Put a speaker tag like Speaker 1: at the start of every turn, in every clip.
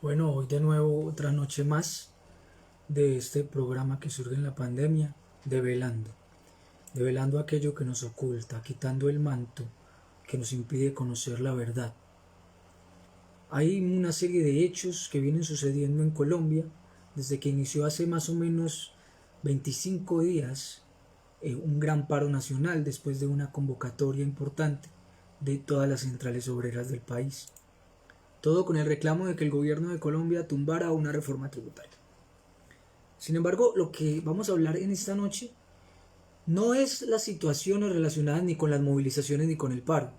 Speaker 1: Bueno, hoy de nuevo otra noche más de este programa que surge en la pandemia, develando aquello que nos oculta, quitando el manto que nos impide conocer la verdad. Hay una serie de hechos que vienen sucediendo en Colombia desde que inició hace más o menos 25 días un gran paro nacional después de una convocatoria importante de todas las centrales obreras del país. Todo con el reclamo de que el gobierno de Colombia tumbara una reforma tributaria. Sin embargo, lo que vamos a hablar en esta noche no es las situaciones relacionadas ni con las movilizaciones ni con el paro,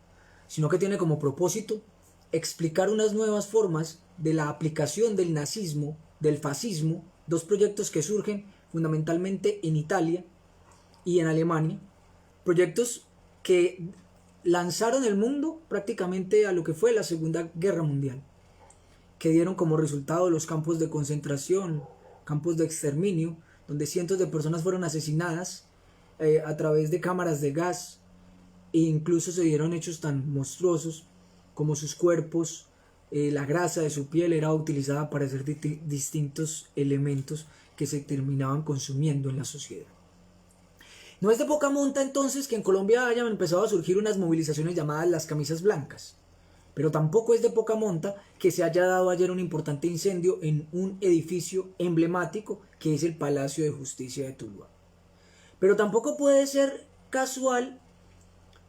Speaker 1: sino que tiene como propósito explicar unas nuevas formas de la aplicación del nazismo, del fascismo, dos proyectos que surgen fundamentalmente en Italia y en Alemania, proyectos que lanzaron el mundo prácticamente a lo que fue la Segunda Guerra Mundial, que dieron como resultado los campos de concentración, campos de exterminio, donde cientos de personas fueron asesinadas a través de cámaras de gas, e incluso se dieron hechos tan monstruosos como sus cuerpos, la grasa de su piel era utilizada para hacer distintos elementos que se terminaban consumiendo en la sociedad. No es de poca monta entonces que en Colombia hayan empezado a surgir unas movilizaciones llamadas las camisas blancas, pero tampoco es de poca monta que se haya dado ayer un importante incendio en un edificio emblemático que es el Palacio de Justicia de Tuluá. Pero tampoco puede ser casual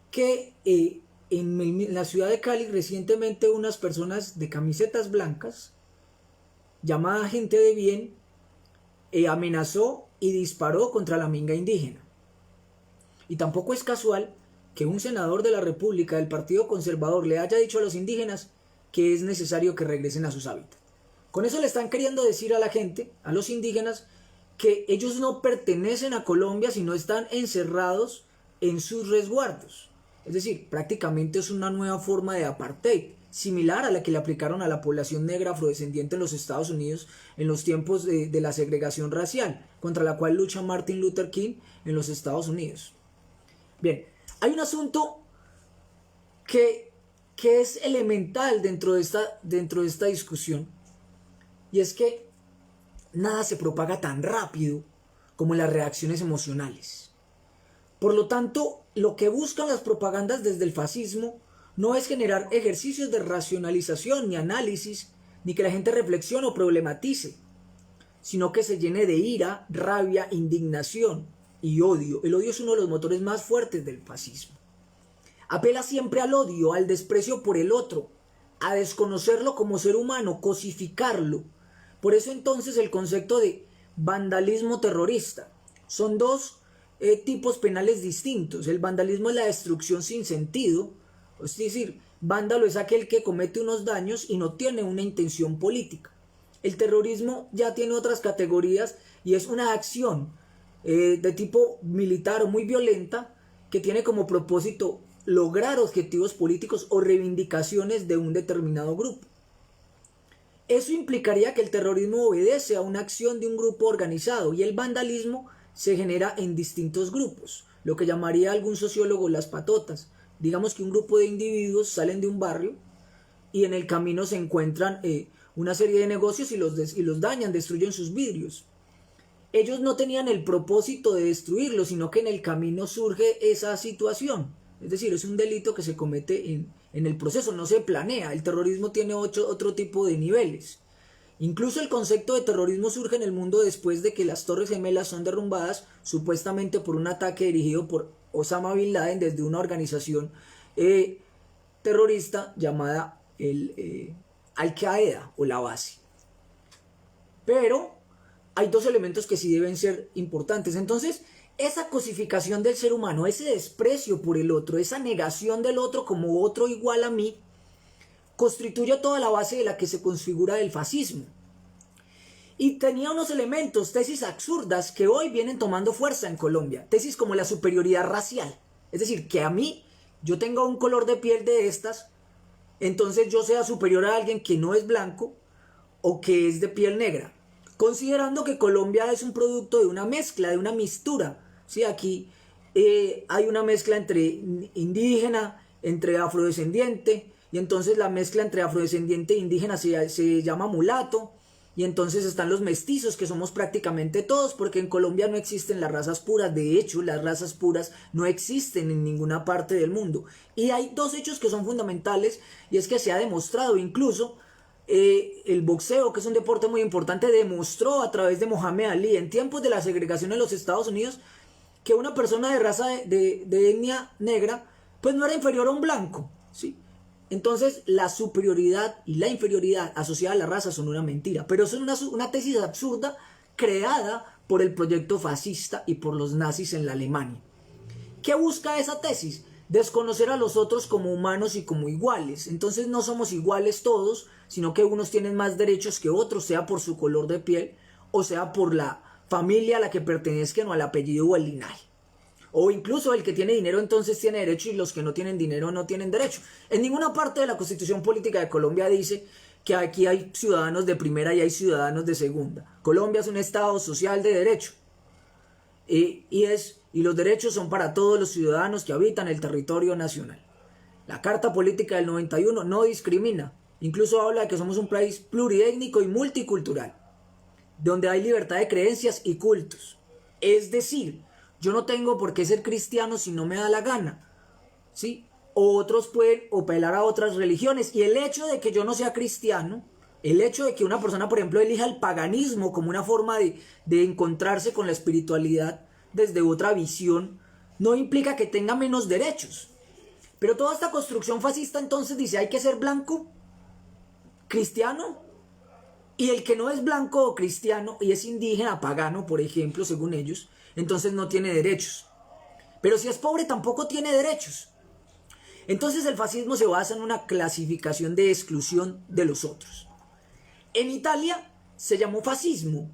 Speaker 1: que en la ciudad de Cali recientemente unas personas de camisetas blancas, llamada gente de bien, amenazó y disparó contra la minga indígena. Y tampoco es casual que un senador de la República del Partido Conservador le haya dicho a los indígenas que es necesario que regresen a sus hábitats. Con eso le están queriendo decir a la gente, a los indígenas, que ellos no pertenecen a Colombia, sino están encerrados en sus resguardos. Es decir, prácticamente es una nueva forma de apartheid, similar a la que le aplicaron a la población negra afrodescendiente en los Estados Unidos en los tiempos de la segregación racial, contra la cual lucha Martin Luther King en los Estados Unidos. Bien, hay un asunto que es elemental dentro de esta discusión, y es que nada se propaga tan rápido como las reacciones emocionales. Por lo tanto, lo que buscan las propagandas desde el fascismo no es generar ejercicios de racionalización ni análisis, ni que la gente reflexione o problematice, sino que se llene de ira, rabia, indignación y odio. El odio es uno de los motores más fuertes del fascismo. Apela siempre al odio, al desprecio por el otro, a desconocerlo como ser humano, cosificarlo. Por eso entonces el concepto de vandalismo terrorista son dos tipos penales distintos. El vandalismo es la destrucción sin sentido, es decir, vándalo es aquel que comete unos daños y no tiene una intención política. El terrorismo ya tiene otras categorías y es una acción de tipo militar o muy violenta que tiene como propósito lograr objetivos políticos o reivindicaciones de un determinado grupo. Eso implicaría que el terrorismo obedece a una acción de un grupo organizado y el vandalismo se genera en distintos grupos, lo que llamaría algún sociólogo las patotas. Digamos que un grupo de individuos salen de un barrio y en el camino se encuentran una serie de negocios y los dañan, destruyen sus vidrios. Ellos no tenían el propósito de destruirlos, sino que en el camino surge esa situación. Es decir, es un delito que se comete en el proceso, no se planea. El terrorismo tiene otro tipo de niveles. Incluso el concepto de terrorismo surge en el mundo después de que las Torres Gemelas son derrumbadas supuestamente por un ataque dirigido por Osama Bin Laden desde una organización terrorista llamada Al-Qaeda o la base. Pero hay dos elementos que sí deben ser importantes. Entonces, esa cosificación del ser humano, ese desprecio por el otro, esa negación del otro como otro igual a mí, constituye toda la base de la que se configura el fascismo. Y tenía unos elementos, tesis absurdas que hoy vienen tomando fuerza en Colombia. Tesis como la superioridad racial. Es decir, que a mí, yo tenga un color de piel de estas, entonces yo sea superior a alguien que no es blanco o que es de piel negra. Considerando que Colombia es un producto de una mezcla, de una mistura. ¿Sí? Aquí hay una mezcla entre indígena, entre afrodescendiente, y entonces la mezcla entre afrodescendiente e indígena se llama mulato, y entonces están los mestizos, que somos prácticamente todos, porque en Colombia no existen las razas puras. De hecho, las razas puras no existen en ninguna parte del mundo. Y hay dos hechos que son fundamentales, y es que se ha demostrado incluso, el boxeo, que es un deporte muy importante, demostró a través de Mohamed Ali, en tiempos de la segregación en los Estados Unidos, que una persona de raza de etnia negra, pues no era inferior a un blanco, ¿sí? Entonces la superioridad y la inferioridad asociada a la raza son una mentira, pero es una tesis absurda creada por el proyecto fascista y por los nazis en la Alemania. ¿Qué busca esa tesis? Desconocer a los otros como humanos y como iguales. Entonces no somos iguales todos, sino que unos tienen más derechos que otros, sea por su color de piel o sea por la familia a la que pertenezcan o al apellido o al linaje. O incluso el que tiene dinero entonces tiene derecho y los que no tienen dinero no tienen derecho. En ninguna parte de la Constitución Política de Colombia dice que aquí hay ciudadanos de primera y hay ciudadanos de segunda. Colombia es un estado social de derecho. Y los derechos son para todos los ciudadanos que habitan el territorio nacional. La Carta Política del 91 no discrimina. Incluso habla de que somos un país pluriétnico y multicultural, donde hay libertad de creencias y cultos. Es decir, yo no tengo por qué ser cristiano si no me da la gana, ¿sí? O otros pueden apelar a otras religiones. Y el hecho de que yo no sea cristiano, el hecho de que una persona, por ejemplo, elija el paganismo como una forma de encontrarse con la espiritualidad desde otra visión, no implica que tenga menos derechos. Pero toda esta construcción fascista entonces dice, hay que ser blanco, cristiano, y el que no es blanco o cristiano y es indígena, pagano, por ejemplo, según ellos, entonces no tiene derechos. Pero si es pobre tampoco tiene derechos. Entonces el fascismo se basa en una clasificación de exclusión de los otros. En Italia se llamó fascismo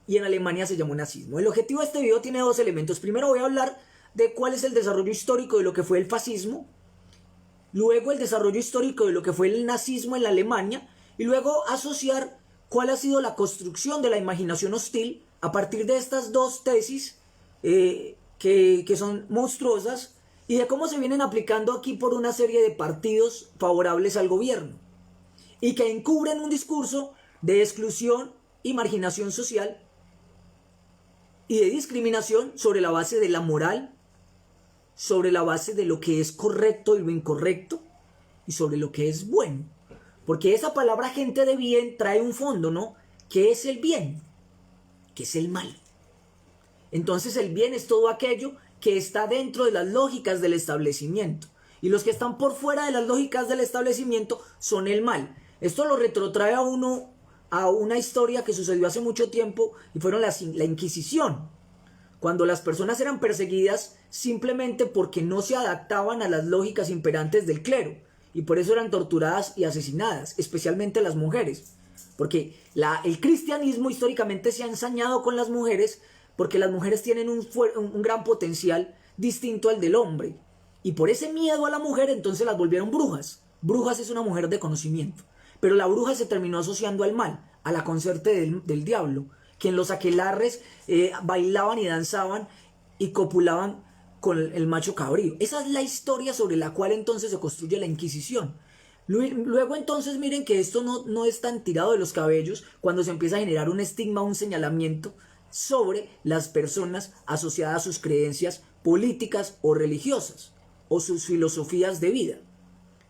Speaker 1: y en Alemania se llamó nazismo. El objetivo de este video tiene dos elementos. Primero voy a hablar de cuál es el desarrollo histórico de lo que fue el fascismo, luego el desarrollo histórico de lo que fue el nazismo en la Alemania, y luego asociar cuál ha sido la construcción de la imaginación hostil a partir de estas dos tesis que son monstruosas, y de cómo se vienen aplicando aquí por una serie de partidos favorables al gobierno y que encubren un discurso de exclusión y marginación social y de discriminación sobre la base de la moral, sobre la base de lo que es correcto y lo incorrecto, y sobre lo que es bueno. Porque esa palabra gente de bien trae un fondo, ¿no? ¿Qué es el bien? ¿Qué es el mal? Entonces el bien es todo aquello que está dentro de las lógicas del establecimiento. Y los que están por fuera de las lógicas del establecimiento son el mal. Esto lo retrotrae a uno a una historia que sucedió hace mucho tiempo, y fueron la Inquisición, cuando las personas eran perseguidas simplemente porque no se adaptaban a las lógicas imperantes del clero, y por eso eran torturadas y asesinadas, especialmente las mujeres, porque el cristianismo históricamente se ha ensañado con las mujeres, porque las mujeres tienen un gran potencial distinto al del hombre, y por ese miedo a la mujer entonces las volvieron brujas. Brujas es una mujer de conocimiento, pero la bruja se terminó asociando al mal, a la consorte del diablo, que en los aquelarres bailaban y danzaban y copulaban con el macho cabrío. Esa es la historia sobre la cual entonces se construye la Inquisición. Luego entonces miren que esto no es tan tirado de los cabellos cuando se empieza a generar un estigma, un señalamiento sobre las personas asociadas a sus creencias políticas o religiosas o sus filosofías de vida.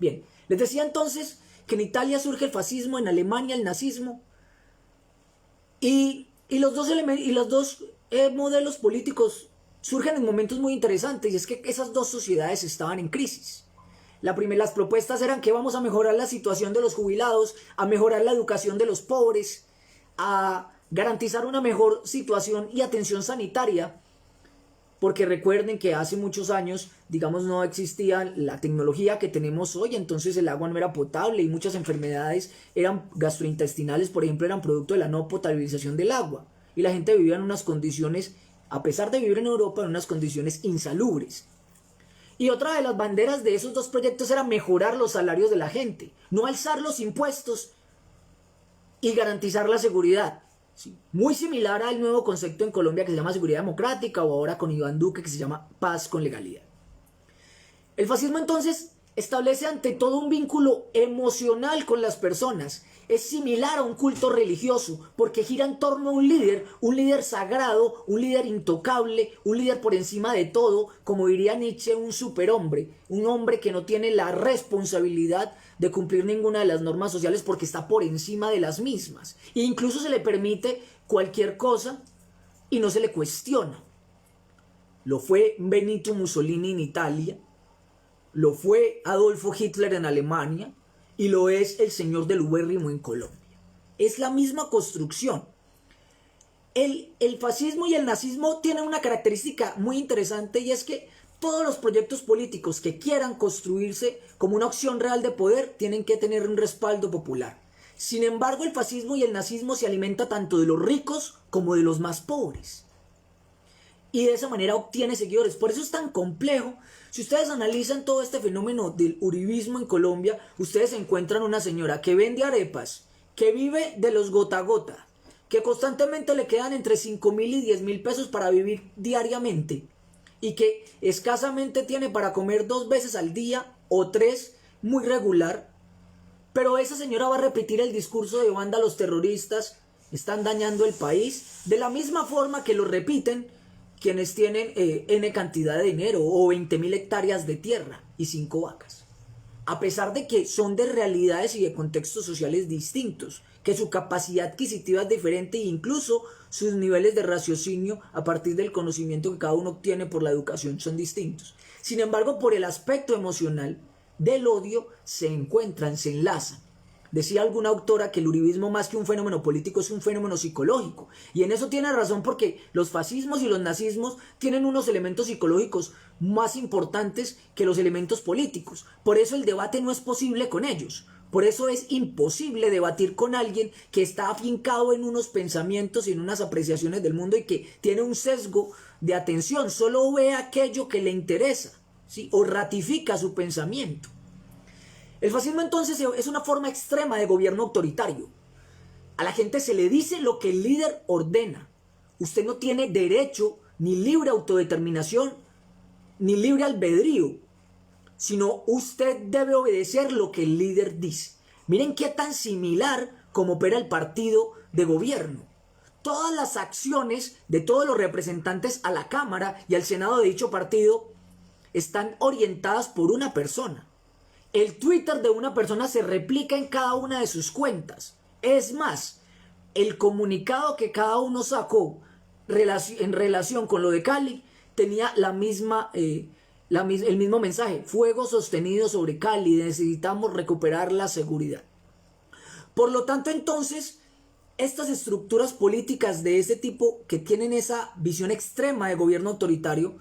Speaker 1: Bien, les decía entonces que en Italia surge el fascismo, en Alemania el nazismo, y los dos modelos políticos surgen en momentos muy interesantes, y es que esas dos sociedades estaban en crisis. Las propuestas eran que vamos a mejorar la situación de los jubilados, a mejorar la educación de los pobres, a garantizar una mejor situación y atención sanitaria, porque recuerden que hace muchos años, digamos, no existía la tecnología que tenemos hoy, entonces el agua no era potable y muchas enfermedades gastrointestinales, por ejemplo, eran producto de la no potabilización del agua, y la gente vivía en unas condiciones, a pesar de vivir en Europa, en unas condiciones insalubres. Y otra de las banderas de esos dos proyectos era mejorar los salarios de la gente, no alzar los impuestos y garantizar la seguridad. Sí, muy similar al nuevo concepto en Colombia que se llama seguridad democrática, o ahora con Iván Duque que se llama paz con legalidad. El fascismo entonces establece ante todo un vínculo emocional con las personas. Es similar a un culto religioso porque gira en torno a un líder sagrado, un líder intocable, un líder por encima de todo, como diría Nietzsche, un superhombre, un hombre que no tiene la responsabilidad de cumplir ninguna de las normas sociales porque está por encima de las mismas. E incluso se le permite cualquier cosa y no se le cuestiona. Lo fue Benito Mussolini en Italia, lo fue Adolfo Hitler en Alemania y lo es el señor del ubérrimo en Colombia. Es la misma construcción. El fascismo y el nazismo tienen una característica muy interesante y es que todos los proyectos políticos que quieran construirse como una opción real de poder tienen que tener un respaldo popular. Sin embargo, el fascismo y el nazismo se alimenta tanto de los ricos como de los más pobres. Y de esa manera obtiene seguidores. Por eso es tan complejo. Si ustedes analizan todo este fenómeno del uribismo en Colombia, ustedes encuentran una señora que vende arepas, que vive de los gota a gota, que constantemente le quedan entre 5.000 y 10.000 pesos para vivir diariamente y que escasamente tiene para comer 2 veces al día o 3 muy regular. Pero esa señora va a repetir el discurso de banda a los terroristas, están dañando el país, de la misma forma que lo repiten quienes tienen N cantidad de dinero o 20.000 hectáreas de tierra y 5 vacas. A pesar de que son de realidades y de contextos sociales distintos, que su capacidad adquisitiva es diferente e incluso sus niveles de raciocinio a partir del conocimiento que cada uno obtiene por la educación son distintos. Sin embargo, por el aspecto emocional del odio se encuentran, se enlazan. Decía alguna autora que el uribismo más que un fenómeno político es un fenómeno psicológico. Y en eso tiene razón porque los fascismos y los nazismos tienen unos elementos psicológicos más importantes que los elementos políticos. Por eso el debate no es posible con ellos. Por eso es imposible debatir con alguien que está afincado en unos pensamientos y en unas apreciaciones del mundo y que tiene un sesgo de atención. Solo ve aquello que le interesa, ¿sí? O ratifica su pensamiento. El fascismo entonces es una forma extrema de gobierno autoritario. A la gente se le dice lo que el líder ordena. Usted no tiene derecho ni libre autodeterminación ni libre albedrío, sino usted debe obedecer lo que el líder dice. Miren qué tan similar como opera el partido de gobierno. Todas las acciones de todos los representantes a la Cámara y al Senado de dicho partido están orientadas por una persona. El Twitter de una persona se replica en cada una de sus cuentas. Es más, el comunicado que cada uno sacó en relación con lo de Cali tenía el mismo mensaje: fuego sostenido sobre Cali, necesitamos recuperar la seguridad. Por lo tanto, entonces, estas estructuras políticas de ese tipo que tienen esa visión extrema de gobierno autoritario,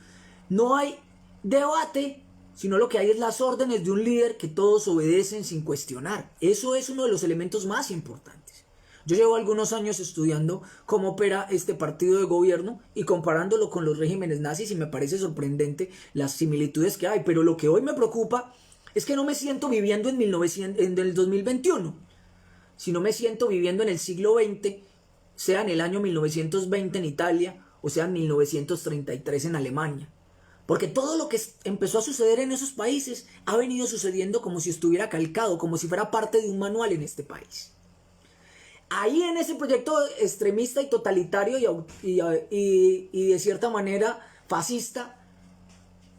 Speaker 1: no hay debate, sino lo que hay es las órdenes de un líder que todos obedecen sin cuestionar. Eso es uno de los elementos más importantes. Yo llevo algunos años estudiando cómo opera este partido de gobierno y comparándolo con los regímenes nazis y me parece sorprendente las similitudes que hay. Pero lo que hoy me preocupa es que no me siento viviendo en el 2021, sino me siento viviendo en el siglo XX, sea en el año 1920 en Italia o sea en 1933 en Alemania. Porque todo lo que empezó a suceder en esos países ha venido sucediendo como si estuviera calcado, como si fuera parte de un manual en este país. Ahí en ese proyecto extremista y totalitario y de cierta manera fascista,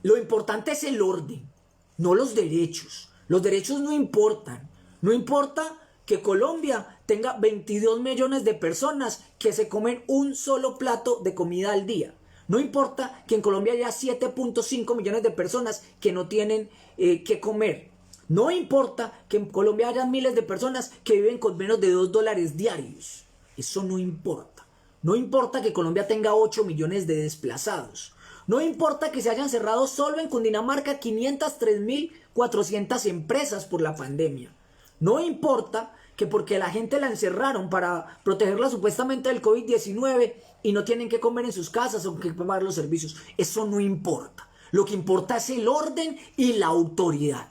Speaker 1: lo importante es el orden, no los derechos. Los derechos no importan. No importa que Colombia tenga 22 millones de personas que se comen un solo plato de comida al día. No importa que en Colombia haya 7.5 millones de personas que no tienen que comer. No importa que en Colombia haya miles de personas que viven con menos de $2 diarios. Eso no importa. No importa que Colombia tenga 8 millones de desplazados. No importa que se hayan cerrado solo en Cundinamarca 503.400 empresas por la pandemia. No importa que porque la gente la encerraron para protegerla supuestamente del COVID-19 y no tienen que comer en sus casas o que pagar los servicios. Eso no importa. Lo que importa es el orden y la autoridad.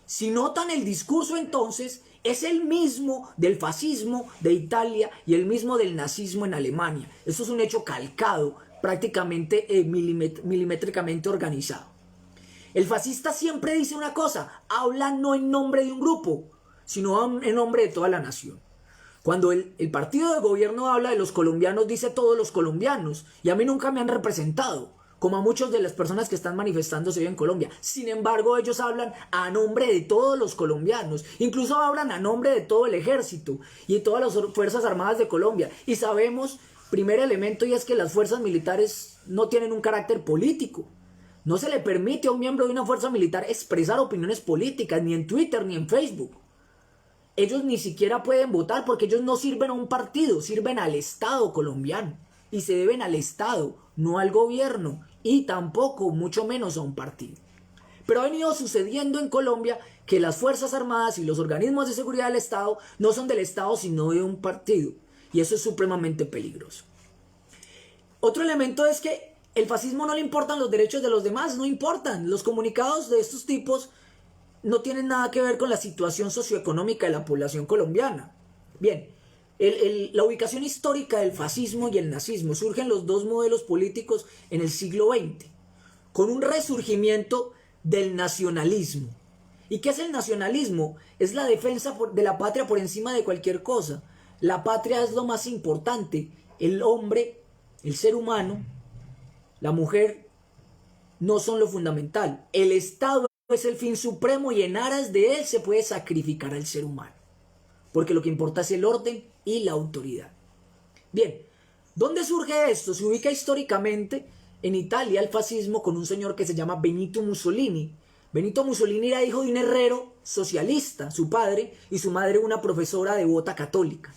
Speaker 1: Si notan el discurso entonces, es el mismo del fascismo de Italia y el mismo del nazismo en Alemania. Esto es un hecho calcado, prácticamente milimétricamente organizado. El fascista siempre dice una cosa, habla no en nombre de un grupo, sino en nombre de toda la nación. Cuando el partido de gobierno habla de los colombianos, dice todos los colombianos, y a mí nunca me han representado, como a muchas de las personas que están manifestándose hoy en Colombia. Sin embargo, ellos hablan a nombre de todos los colombianos, incluso hablan a nombre de todo el ejército y de todas las Fuerzas Armadas de Colombia. Y sabemos, primer elemento, y es que las fuerzas militares no tienen un carácter político. No se le permite a un miembro de una fuerza militar expresar opiniones políticas, ni en Twitter, ni en Facebook. Ellos ni siquiera pueden votar porque ellos no sirven a un partido, sirven al Estado colombiano. Y se deben al Estado, no al gobierno, y tampoco, mucho menos, a un partido. Pero ha venido sucediendo en Colombia que las Fuerzas Armadas y los organismos de seguridad del Estado no son del Estado, sino de un partido. Y eso es supremamente peligroso. Otro elemento es que el fascismo no le importan los derechos de los demás, no importan. Los comunicados de estos tipos no tienen nada que ver con la situación socioeconómica de la población colombiana. Bien, la ubicación histórica del fascismo y el nazismo surgen los dos modelos políticos en el siglo XX, con un resurgimiento del nacionalismo. ¿Y qué es el nacionalismo? Es la defensa de la patria por encima de cualquier cosa. La patria es lo más importante. El hombre, el ser humano, la mujer no son lo fundamental. El Estado es el fin supremo y en aras de él se puede sacrificar al ser humano. Porque lo que importa es el orden y la autoridad. Bien, ¿dónde surge esto? Se ubica históricamente en Italia el fascismo con un señor que se llama Benito Mussolini. Benito Mussolini era hijo de un herrero socialista, su padre, y su madre una profesora devota católica.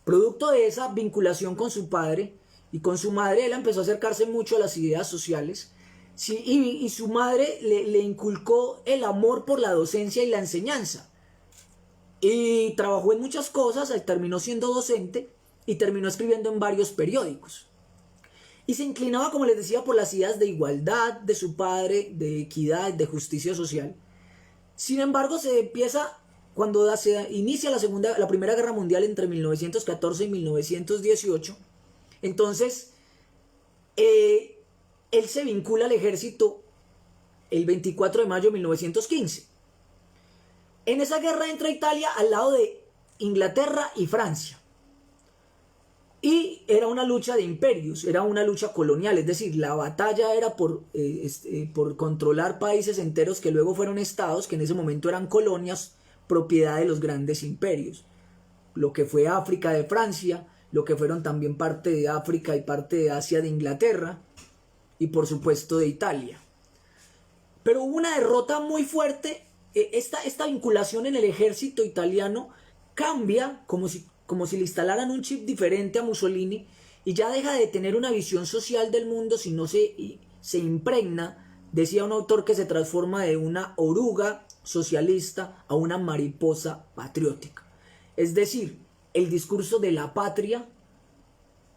Speaker 1: Producto de esa vinculación con su padre y con su madre, él empezó a acercarse mucho a las ideas sociales. Sí, y su madre le inculcó el amor por la docencia y la enseñanza. Y trabajó en muchas cosas, terminó siendo docente y terminó escribiendo en varios periódicos. Y se inclinaba, como les decía, por las ideas de igualdad de su padre, de equidad, de justicia social. Sin embargo, cuando se inicia la Primera Guerra Mundial entre 1914 y 1918, entonces él se vincula al ejército el 24 de mayo de 1915. En esa guerra entra Italia al lado de Inglaterra y Francia. Y era una lucha de imperios, era una lucha colonial, es decir, la batalla era por controlar países enteros que luego fueron estados, que en ese momento eran colonias, propiedad de los grandes imperios. Lo que fue África de Francia, lo que fueron también parte de África y parte de Asia de Inglaterra, y por supuesto de Italia. Pero hubo una derrota muy fuerte. Esta vinculación en el ejército italiano cambia como si le instalaran un chip diferente a Mussolini y ya deja de tener una visión social del mundo, sino se impregna, decía un autor, que se transforma de una oruga socialista a una mariposa patriótica. Es decir, el discurso de la patria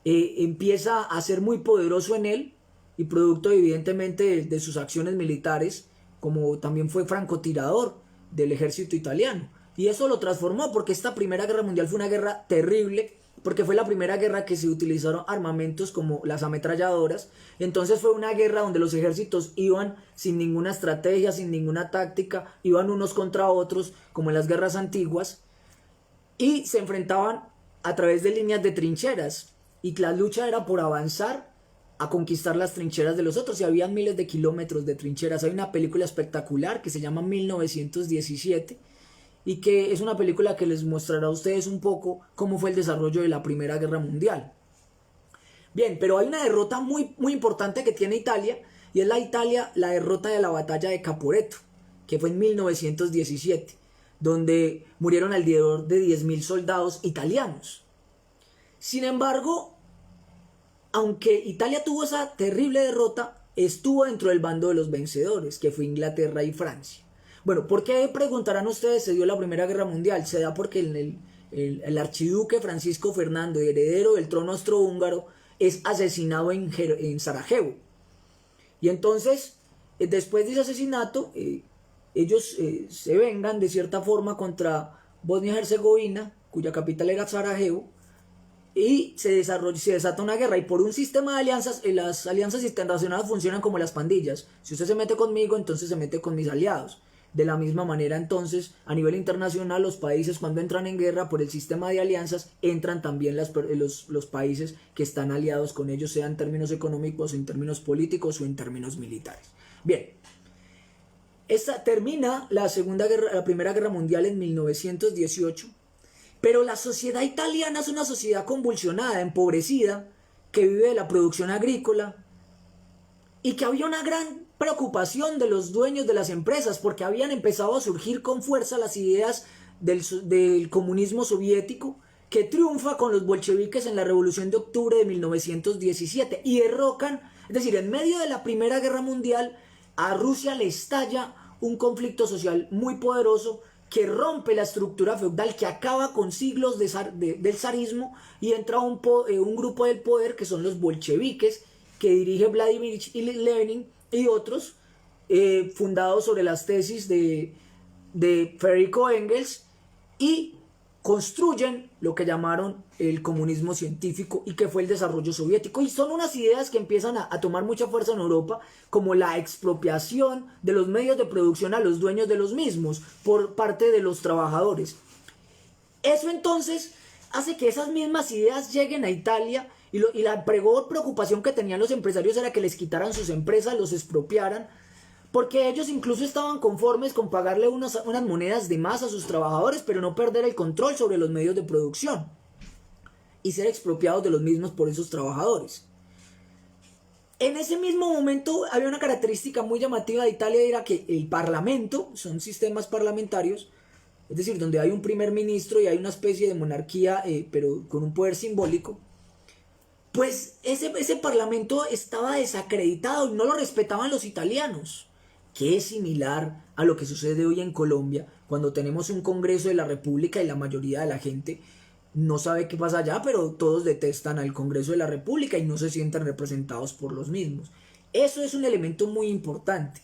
Speaker 1: empieza a ser muy poderoso en él, y producto evidentemente de sus acciones militares, como también fue francotirador del ejército italiano. Y eso lo transformó, porque esta Primera Guerra Mundial fue una guerra terrible, porque fue la primera guerra que se utilizaron armamentos como las ametralladoras. Entonces fue una guerra donde los ejércitos iban sin ninguna estrategia, sin ninguna táctica, iban unos contra otros, como en las guerras antiguas, y se enfrentaban a través de líneas de trincheras, y la lucha era por avanzar a conquistar las trincheras de los otros, y había miles de kilómetros de trincheras. Hay una película espectacular que se llama 1917, y que es una película que les mostrará a ustedes un poco cómo fue el desarrollo de la Primera Guerra Mundial. Bien, pero hay una derrota muy, muy importante que tiene Italia, y es la derrota de la batalla de Caporetto, que fue en 1917, donde murieron alrededor de 10.000 soldados italianos. Sin embargo, aunque Italia tuvo esa terrible derrota, estuvo dentro del bando de los vencedores, que fue Inglaterra y Francia. Bueno, ¿por qué, preguntarán ustedes, se dio la Primera Guerra Mundial? Se da porque el archiduque Francisco Fernando, heredero del trono austrohúngaro, es asesinado en Sarajevo. Y entonces, después de ese asesinato, ellos se vengan de cierta forma contra Bosnia y Herzegovina, cuya capital era Sarajevo, y se desata una guerra. Y por un sistema de alianzas, las alianzas internacionales funcionan como las pandillas. Si usted se mete conmigo, entonces se mete con mis aliados. De la misma manera, entonces, a nivel internacional, los países cuando entran en guerra por el sistema de alianzas, entran también los países que están aliados con ellos, sea en términos económicos, en términos políticos o en términos militares. Bien, termina la Primera Guerra Mundial en 1918, pero la sociedad italiana es una sociedad convulsionada, empobrecida, que vive de la producción agrícola y que había una gran preocupación de los dueños de las empresas porque habían empezado a surgir con fuerza las ideas del comunismo soviético que triunfa con los bolcheviques en la Revolución de Octubre de 1917 y derrocan, es decir, en medio de la Primera Guerra Mundial, a Rusia le estalla un conflicto social muy poderoso que rompe la estructura feudal, que acaba con siglos del zarismo y entra un grupo del poder que son los bolcheviques, que dirige Vladimir Lenin y otros, fundados sobre las tesis de Federico Engels, y construyen lo que llamaron el comunismo científico y que fue el desarrollo soviético. Y son unas ideas que empiezan a tomar mucha fuerza en Europa, como la expropiación de los medios de producción a los dueños de los mismos por parte de los trabajadores. Eso entonces hace que esas mismas ideas lleguen a Italia y la preocupación que tenían los empresarios era que les quitaran sus empresas, los expropiaran, porque ellos incluso estaban conformes con pagarle unas monedas de más a sus trabajadores, pero no perder el control sobre los medios de producción y ser expropiados de los mismos por esos trabajadores. En ese mismo momento había una característica muy llamativa de Italia, era que el parlamento, son sistemas parlamentarios, es decir, donde hay un primer ministro y hay una especie de monarquía, pero con un poder simbólico, pues ese parlamento estaba desacreditado y no lo respetaban los italianos, que es similar a lo que sucede hoy en Colombia, cuando tenemos un Congreso de la República y la mayoría de la gente no sabe qué pasa allá, pero todos detestan al Congreso de la República y no se sienten representados por los mismos. Eso es un elemento muy importante.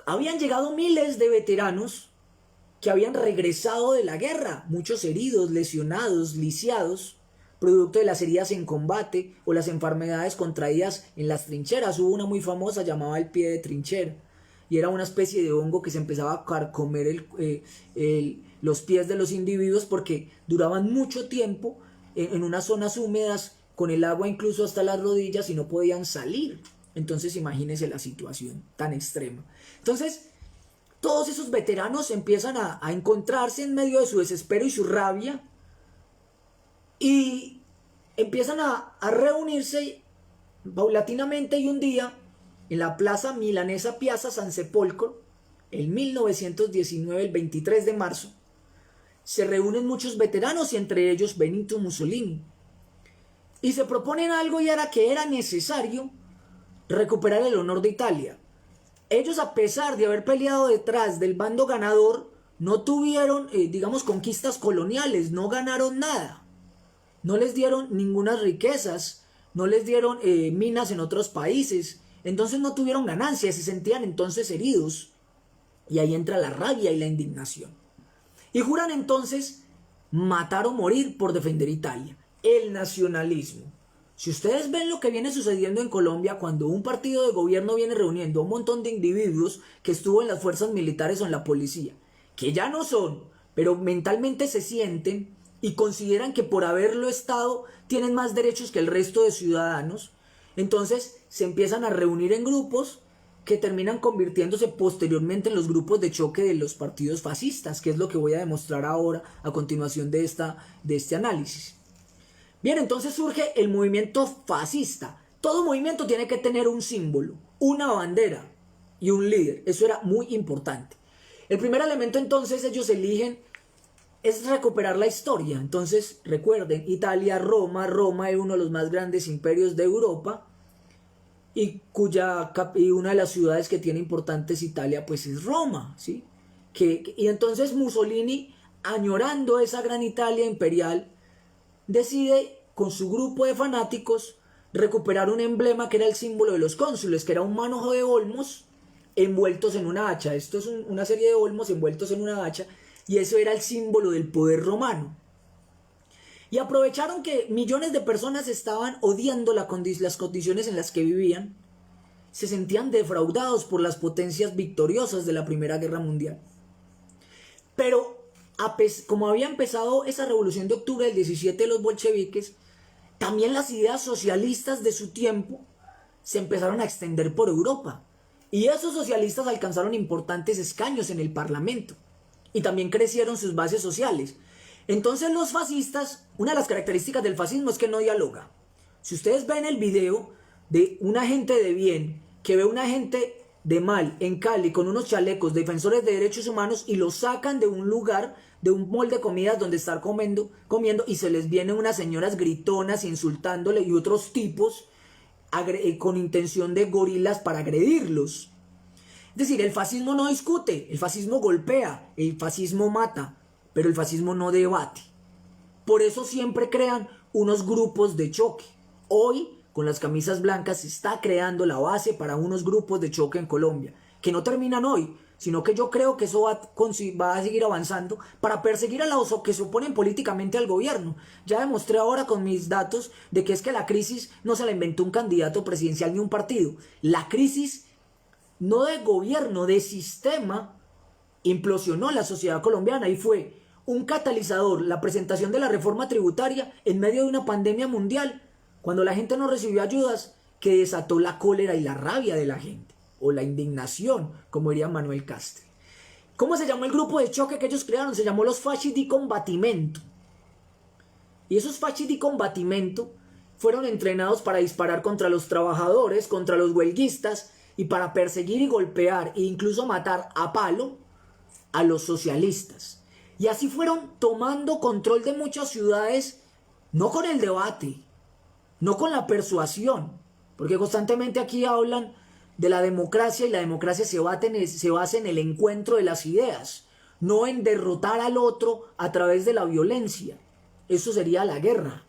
Speaker 1: Habían llegado miles de veteranos que habían regresado de la guerra, muchos heridos, lesionados, lisiados, producto de las heridas en combate o las enfermedades contraídas en las trincheras. Hubo una muy famosa llamada el pie de trinchera, y era una especie de hongo que se empezaba a carcomer los pies de los individuos porque duraban mucho tiempo en unas zonas húmedas con el agua incluso hasta las rodillas y no podían salir. Entonces imagínense la situación tan extrema. Entonces todos esos veteranos empiezan a encontrarse en medio de su desespero y su rabia y empiezan a reunirse paulatinamente, y un día en la plaza milanesa Piazza San Sepolcro, en 1919, el 23 de marzo, se reúnen muchos veteranos y entre ellos Benito Mussolini. Y se proponen algo, y era que era necesario recuperar el honor de Italia. Ellos, a pesar de haber peleado detrás del bando ganador, no tuvieron, conquistas coloniales, no ganaron nada. No les dieron ninguna riquezas, no les dieron minas en otros países. Entonces no tuvieron ganancias, se sentían entonces heridos. Y ahí entra la rabia y la indignación. Y juran entonces matar o morir por defender Italia. El nacionalismo. Si ustedes ven lo que viene sucediendo en Colombia, cuando un partido de gobierno viene reuniendo a un montón de individuos que estuvo en las fuerzas militares o en la policía, que ya no son, pero mentalmente se sienten y consideran que por haberlo estado tienen más derechos que el resto de ciudadanos, entonces se empiezan a reunir en grupos que terminan convirtiéndose posteriormente en los grupos de choque de los partidos fascistas, que es lo que voy a demostrar ahora a continuación de este análisis. Bien, entonces surge el movimiento fascista. Todo movimiento tiene que tener un símbolo, una bandera y un líder. Eso era muy importante. El primer elemento entonces ellos eligen es recuperar la historia. Entonces recuerden, Italia, Roma era uno de los más grandes imperios de Europa, y una de las ciudades que tiene importantes Italia pues es Roma, ¿sí? Y entonces Mussolini, añorando esa gran Italia imperial, decide con su grupo de fanáticos recuperar un emblema que era el símbolo de los cónsules, que era un manojo de olmos envueltos en una hacha. Esto es una serie de olmos envueltos en una hacha, y eso era el símbolo del poder romano. Y aprovecharon que millones de personas estaban odiando las condiciones en las que vivían, se sentían defraudados por las potencias victoriosas de la Primera Guerra Mundial. Pero como había empezado esa revolución de octubre del 17 de los bolcheviques, también las ideas socialistas de su tiempo se empezaron a extender por Europa. Y esos socialistas alcanzaron importantes escaños en el Parlamento. Y también crecieron sus bases sociales. Entonces los fascistas, una de las características del fascismo es que no dialoga. Si ustedes ven el video de una gente de bien que ve a una gente de mal en Cali con unos chalecos defensores de derechos humanos y los sacan de un lugar, de un mall de comidas donde estar comiendo y se les vienen unas señoras gritonas insultándole y otros tipos con intención de gorilas para agredirlos. Es decir, el fascismo no discute, el fascismo golpea, el fascismo mata, pero el fascismo no debate. Por eso siempre crean unos grupos de choque. Hoy, con las camisas blancas, se está creando la base para unos grupos de choque en Colombia, que no terminan hoy, sino que yo creo que eso va a seguir avanzando para perseguir a los que se oponen políticamente al gobierno. Ya demostré ahora con mis datos de que es que la crisis no se la inventó un candidato presidencial ni un partido. La crisis no de gobierno, de sistema, implosionó la sociedad colombiana y fue un catalizador la presentación de la reforma tributaria en medio de una pandemia mundial, cuando la gente no recibió ayudas, que desató la cólera y la rabia de la gente, o la indignación, como diría Manuel Castre. ¿Cómo se llamó el grupo de choque que ellos crearon? Se llamó los Fasci di Combattimento. Y esos Fasci di Combattimento fueron entrenados para disparar contra los trabajadores, contra los huelguistas, y para perseguir y golpear e incluso matar a palo a los socialistas. Y así fueron tomando control de muchas ciudades, no con el debate, no con la persuasión, porque constantemente aquí hablan de la democracia y la democracia se basa en el encuentro de las ideas, no en derrotar al otro a través de la violencia. Eso sería la guerra,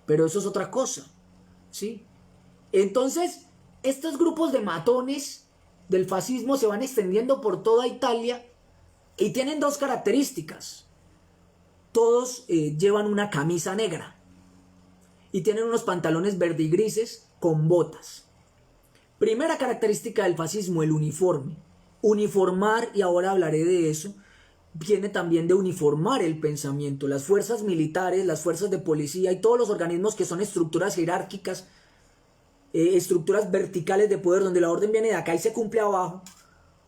Speaker 1: pero eso es otra cosa, ¿sí? Entonces, estos grupos de matones del fascismo se van extendiendo por toda Italia y tienen dos características. Todos llevan una camisa negra y tienen unos pantalones verde y grises con botas. Primera característica del fascismo, el uniforme. Uniformar, y ahora hablaré de eso, viene también de uniformar el pensamiento. Las fuerzas militares, las fuerzas de policía y todos los organismos que son estructuras jerárquicas, estructuras verticales de poder donde la orden viene de acá y se cumple abajo,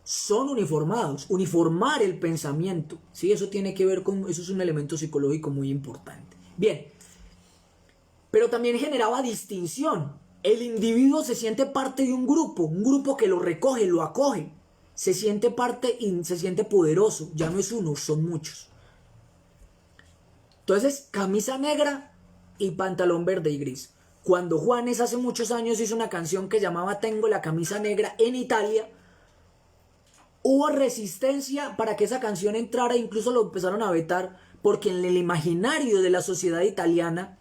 Speaker 1: son uniformados. Uniformar el pensamiento, ¿sí? Eso tiene que ver con, eso es un elemento psicológico muy importante. Bien, pero también generaba distinción. El individuo se siente parte de un grupo que lo recoge, lo acoge, se siente parte y se siente poderoso. Ya no es uno, son muchos. Entonces, camisa negra y pantalón verde y gris. Cuando Juanes hace muchos años hizo una canción que llamaba Tengo la camisa negra en Italia, hubo resistencia para que esa canción entrara, incluso lo empezaron a vetar, porque en el imaginario de la sociedad italiana,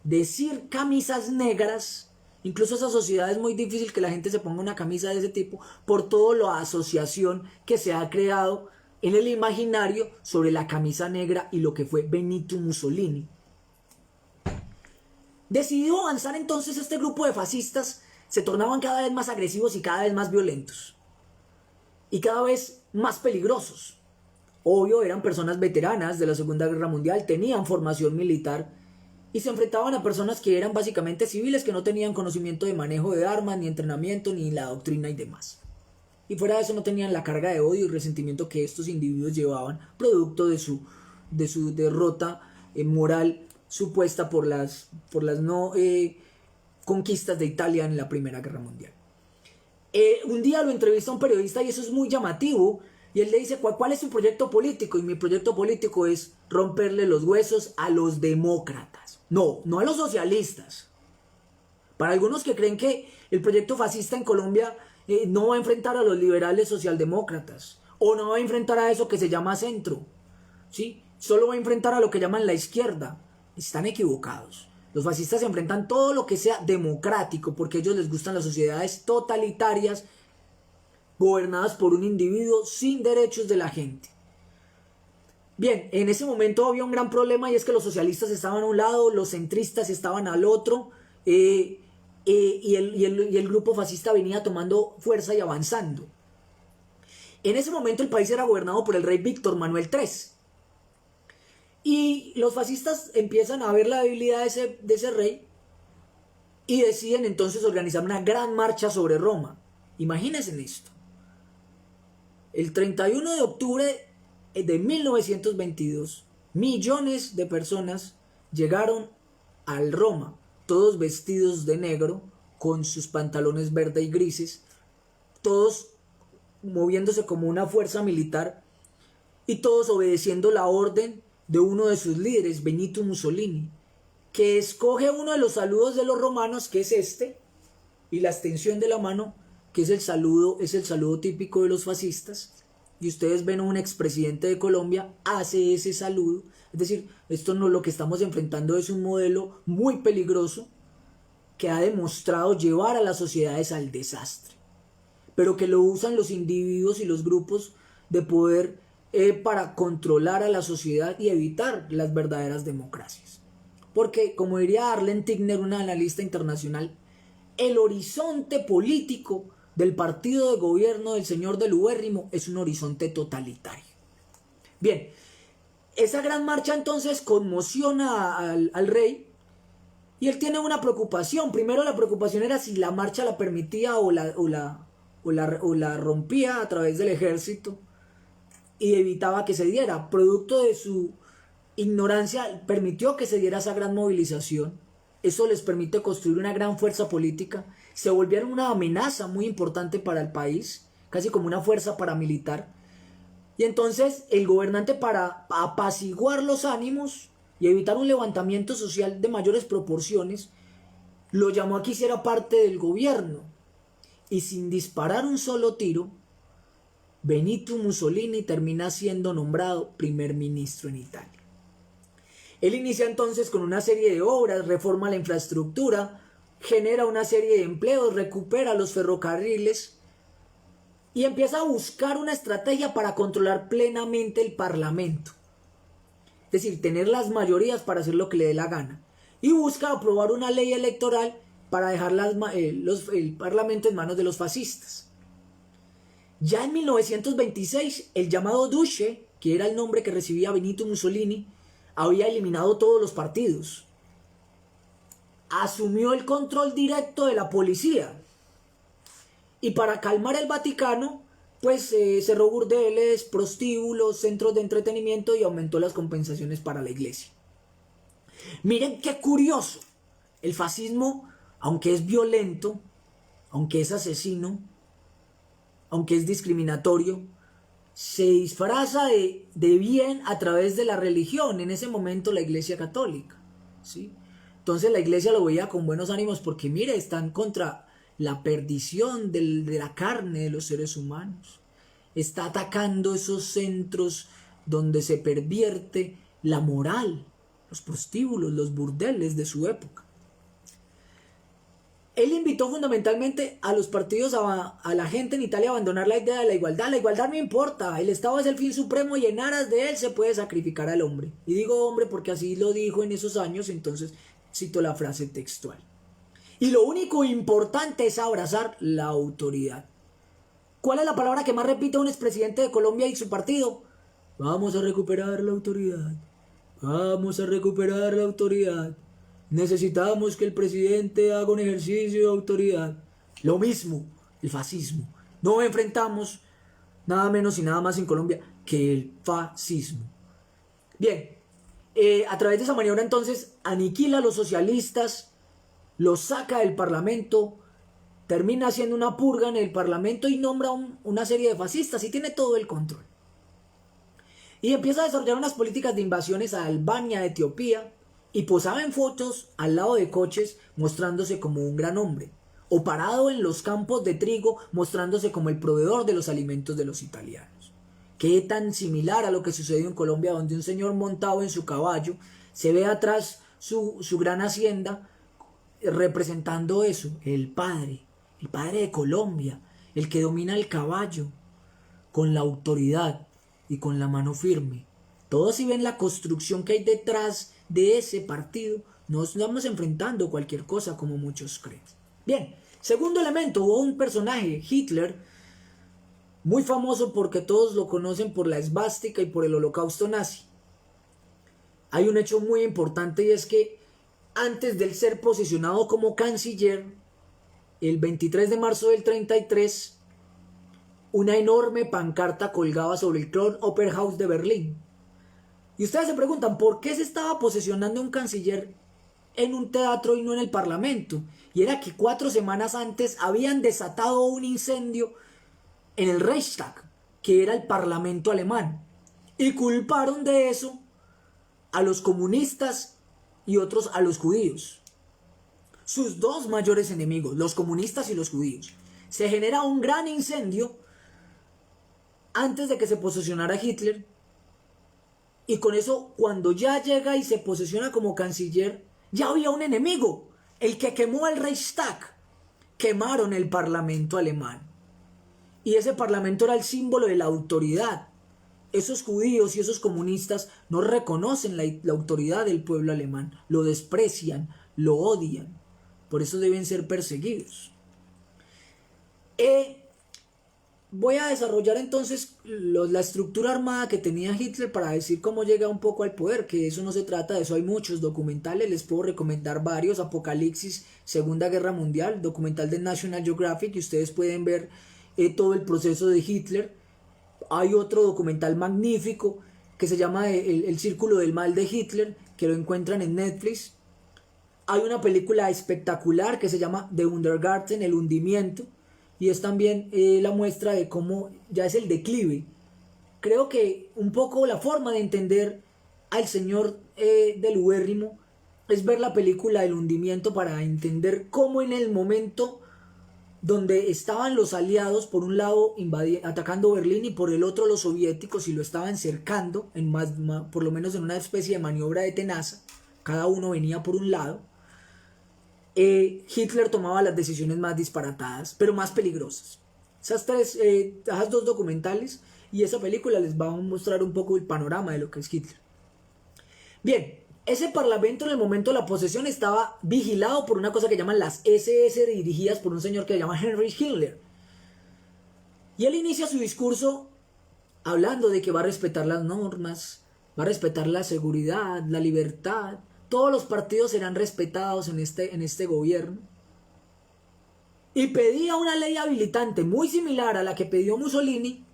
Speaker 1: decir camisas negras, incluso esa sociedad es muy difícil que la gente se ponga una camisa de ese tipo, por toda la asociación que se ha creado en el imaginario sobre la camisa negra y lo que fue Benito Mussolini. Decidió avanzar entonces este grupo de fascistas, se tornaban cada vez más agresivos y cada vez más violentos. Y cada vez más peligrosos. Obvio, eran personas veteranas de la Segunda Guerra Mundial, tenían formación militar y se enfrentaban a personas que eran básicamente civiles, que no tenían conocimiento de manejo de armas, ni entrenamiento, ni la doctrina y demás. Y fuera de eso no tenían la carga de odio y resentimiento que estos individuos llevaban, producto de su derrota moral supuesta por las no conquistas de Italia en la Primera Guerra Mundial. Un día lo entrevista un periodista y eso es muy llamativo, y él le dice, ¿cuál es su proyecto político? Y mi proyecto político es romperle los huesos a los demócratas. No a los socialistas. Para algunos que creen que el proyecto fascista en Colombia no va a enfrentar a los liberales socialdemócratas, o no va a enfrentar a eso que se llama centro, ¿sí? Solo va a enfrentar a lo que llaman la izquierda. Están equivocados. Los fascistas se enfrentan todo lo que sea democrático, porque a ellos les gustan las sociedades totalitarias gobernadas por un individuo sin derechos de la gente. Bien, en ese momento había un gran problema y es que los socialistas estaban a un lado, los centristas estaban al otro, y el grupo fascista venía tomando fuerza y avanzando. En ese momento el país era gobernado por el rey Víctor Manuel III. Y los fascistas empiezan a ver la debilidad de ese rey y deciden entonces organizar una gran marcha sobre Roma. Imagínense esto. El 31 de octubre de 1922, millones de personas llegaron al Roma, todos vestidos de negro, con sus pantalones verdes y grises, todos moviéndose como una fuerza militar y todos obedeciendo la orden de uno de sus líderes, Benito Mussolini, que escoge uno de los saludos de los romanos, que es este, y la extensión de la mano, que es el saludo típico de los fascistas. Y ustedes ven a un expresidente de Colombia hace ese saludo. Es decir, esto no, lo que estamos enfrentando es un modelo muy peligroso que ha demostrado llevar a las sociedades al desastre, pero que lo usan los individuos y los grupos de poder para controlar a la sociedad y evitar las verdaderas democracias. Porque, como diría Arlen Tigner, una analista internacional, el horizonte político del partido de gobierno del señor del Ubérrimo es un horizonte totalitario. Bien, esa gran marcha entonces conmociona al rey y él tiene una preocupación. Primero, la preocupación era si la marcha la permitía o la rompía a través del ejército y evitaba que se diera. Producto de su ignorancia permitió que se diera esa gran movilización. Eso les permite construir una gran fuerza política. Se volvieron una amenaza muy importante para el país, casi como una fuerza paramilitar. Y entonces el gobernante, para apaciguar los ánimos y evitar un levantamiento social de mayores proporciones, lo llamó a que hiciera parte del gobierno. Y sin disparar un solo tiro, Benito Mussolini termina siendo nombrado primer ministro en Italia. Él inicia entonces con una serie de obras, reforma la infraestructura, genera una serie de empleos, recupera los ferrocarriles y empieza a buscar una estrategia para controlar plenamente el parlamento. Es decir, tener las mayorías para hacer lo que le dé la gana. Y busca aprobar una ley electoral para dejar el parlamento en manos de los fascistas. Ya en 1926, el llamado Duce, que era el nombre que recibía Benito Mussolini, había eliminado todos los partidos. Asumió el control directo de la policía. Y para calmar el Vaticano, pues cerró burdeles, prostíbulos, centros de entretenimiento y aumentó las compensaciones para la iglesia. Miren qué curioso. El fascismo, aunque es violento, aunque es asesino, aunque es discriminatorio, se disfraza de bien a través de la religión, en ese momento la Iglesia Católica, ¿sí? Entonces la Iglesia lo veía con buenos ánimos porque, mire, están contra la perdición de la carne de los seres humanos. Está atacando esos centros donde se pervierte la moral, los prostíbulos, los burdeles de su época. Él invitó fundamentalmente a los partidos, a la gente en Italia a abandonar la idea de la igualdad. La igualdad no importa, el Estado es el fin supremo y en aras de él se puede sacrificar al hombre. Y digo hombre porque así lo dijo en esos años, entonces cito la frase textual. Y lo único importante es abrazar la autoridad. ¿Cuál es la palabra que más repite un expresidente de Colombia y su partido? Vamos a recuperar la autoridad. Vamos a recuperar la autoridad. Necesitamos que el presidente haga un ejercicio de autoridad. Lo mismo, el fascismo. No enfrentamos nada menos y nada más en Colombia que el fascismo. Bien, a través de esa maniobra entonces aniquila a los socialistas, los saca del parlamento, termina haciendo una purga en el parlamento y nombra una serie de fascistas y tiene todo el control. Y empieza a desarrollar unas políticas de invasiones a Albania, Etiopía, y posaba en fotos al lado de coches mostrándose como un gran hombre, o parado en los campos de trigo mostrándose como el proveedor de los alimentos de los italianos. Qué tan similar a lo que sucedió en Colombia, donde un señor montado en su caballo se ve atrás su gran hacienda representando eso, el padre de Colombia, el que domina el caballo con la autoridad y con la mano firme, Todos si ven la construcción que hay detrás de ese partido, no estamos enfrentando cualquier cosa como muchos creen. Bien, segundo elemento, hubo un personaje, Hitler, muy famoso porque todos lo conocen por la esvástica y por el holocausto nazi. Hay un hecho muy importante y es que antes de ser posicionado como canciller, el 23 de marzo del 33, una enorme pancarta colgaba sobre el Kronopernhaus de Berlín. Y ustedes se preguntan, ¿por qué se estaba posicionando un canciller en un teatro y no en el parlamento? Y era que 4 semanas antes habían desatado un incendio en el Reichstag, que era el parlamento alemán. Y culparon de eso a los comunistas y otros a los judíos. Sus dos mayores enemigos, los comunistas y los judíos. Se genera un gran incendio antes de que se posesionara Hitler. Y con eso, cuando ya llega y se posesiona como canciller, ya había un enemigo, el que quemó el Reichstag. Quemaron el parlamento alemán. Y ese parlamento era el símbolo de la autoridad. Esos judíos y esos comunistas no reconocen la autoridad del pueblo alemán, lo desprecian, lo odian. Por eso deben ser perseguidos. Voy a desarrollar entonces la estructura armada que tenía Hitler para decir cómo llega un poco al poder, que eso no se trata de eso, hay muchos documentales, les puedo recomendar varios, Apocalipsis, Segunda Guerra Mundial, documental de National Geographic, y ustedes pueden ver todo el proceso de Hitler. Hay otro documental magnífico que se llama el Círculo del Mal de Hitler, que lo encuentran en Netflix. Hay una película espectacular que se llama The Undergarten, El Hundimiento, y es también la muestra de cómo ya es el declive. Creo que un poco la forma de entender al señor del Ubérrimo es ver la película El Hundimiento para entender cómo en el momento donde estaban los aliados, por un lado atacando Berlín y por el otro los soviéticos, y lo estaban cercando, por lo menos en una especie de maniobra de tenaza, cada uno venía por un lado. Hitler tomaba las decisiones más disparatadas, pero más peligrosas. Esas dos documentales y esa película les va a mostrar un poco el panorama de lo que es Hitler. Bien, ese parlamento en el momento de la posesión estaba vigilado por una cosa que llaman las SS, dirigidas por un señor que se llama Heinrich Himmler. Y él inicia su discurso hablando de que va a respetar las normas, va a respetar la seguridad, la libertad. Todos los partidos serán respetados en este gobierno. Y pedía una ley habilitante muy similar a la que pidió Mussolini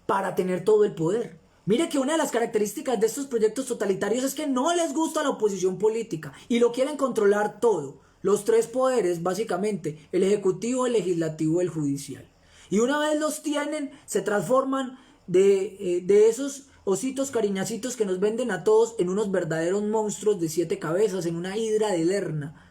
Speaker 1: para tener todo el poder. Mire que una de las características de estos proyectos totalitarios es que no les gusta la oposición política y lo quieren controlar todo. Los 3 poderes, básicamente, el ejecutivo, el legislativo y el judicial. Y una vez los tienen, se transforman de esos ositos cariñacitos que nos venden a todos en unos verdaderos monstruos de 7 cabezas, en una hidra de Lerna,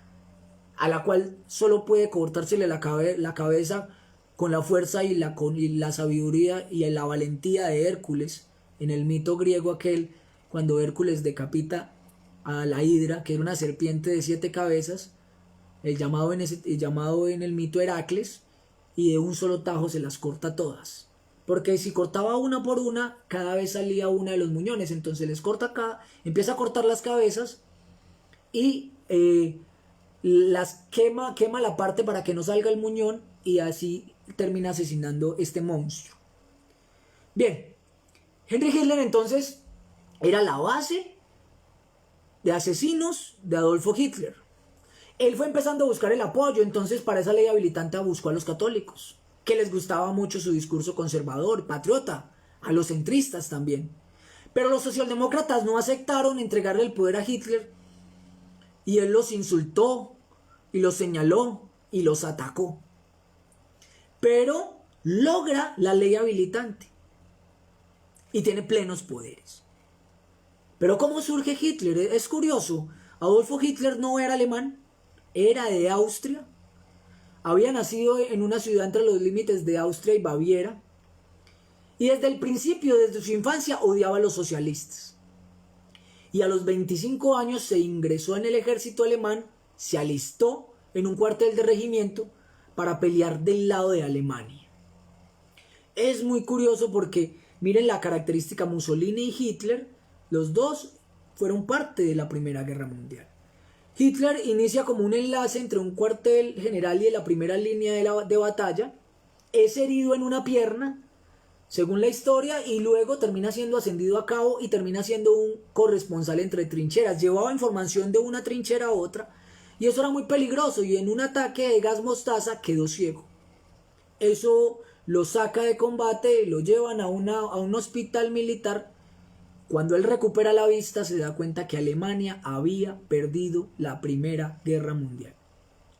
Speaker 1: a la cual solo puede cortársele la cabeza con la fuerza y la sabiduría y la valentía de Hércules, en el mito griego aquel, cuando Hércules decapita a la hidra, que era una serpiente de 7 cabezas, el llamado en el mito Heracles, y de un solo tajo se las corta todas. Porque si cortaba una por una, cada vez salía una de los muñones. Entonces les corta acá, empieza a cortar las cabezas y las quema la parte para que no salga el muñón, y así termina asesinando este monstruo. Bien, Heinrich Himmler entonces era la base de asesinos de Adolfo Hitler. Él fue empezando a buscar el apoyo, entonces para esa ley habilitante buscó a los católicos, que les gustaba mucho su discurso conservador, patriota, a los centristas también. Pero los socialdemócratas no aceptaron entregarle el poder a Hitler, y él los insultó, y los señaló, y los atacó. Pero logra la ley habilitante, y tiene plenos poderes. Pero ¿cómo surge Hitler? Es curioso, Adolfo Hitler no era alemán, era de Austria. Había nacido en una ciudad entre los límites de Austria y Baviera, y desde el principio, desde su infancia, odiaba a los socialistas. Y a los 25 años se ingresó en el ejército alemán, se alistó en un cuartel de regimiento para pelear del lado de Alemania. Es muy curioso porque Miren la característica: Mussolini y Hitler, los dos fueron parte de la Primera Guerra Mundial. Hitler inicia como un enlace entre un cuartel general y de la primera línea de batalla, es herido en una pierna, según la historia, y luego termina siendo ascendido a cabo y termina siendo un corresponsal entre trincheras. Llevaba información de una trinchera a otra, y eso era muy peligroso, y en un ataque de gas mostaza quedó ciego. Eso lo saca de combate, lo llevan a un hospital militar. Cuando él recupera la vista, se da cuenta que Alemania había perdido la Primera Guerra Mundial.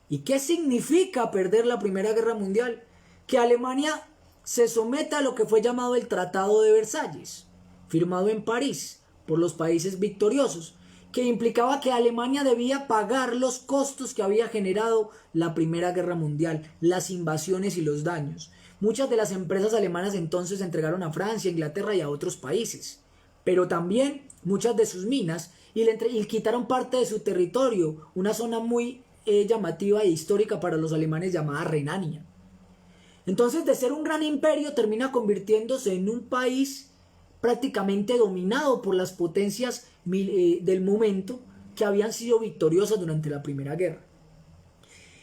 Speaker 1: ¿Y qué significa perder la Primera Guerra Mundial? Que Alemania se someta a lo que fue llamado el Tratado de Versalles, firmado en París por los países victoriosos, que implicaba que Alemania debía pagar los costos que había generado la Primera Guerra Mundial, las invasiones y los daños. Muchas de las empresas alemanas entonces entregaron a Francia, Inglaterra y a otros países, pero también muchas de sus minas, y quitaron parte de su territorio, una zona muy llamativa e histórica para los alemanes llamada Renania. Entonces, de ser un gran imperio, termina convirtiéndose en un país prácticamente dominado por las potencias del momento, que habían sido victoriosas durante la Primera Guerra.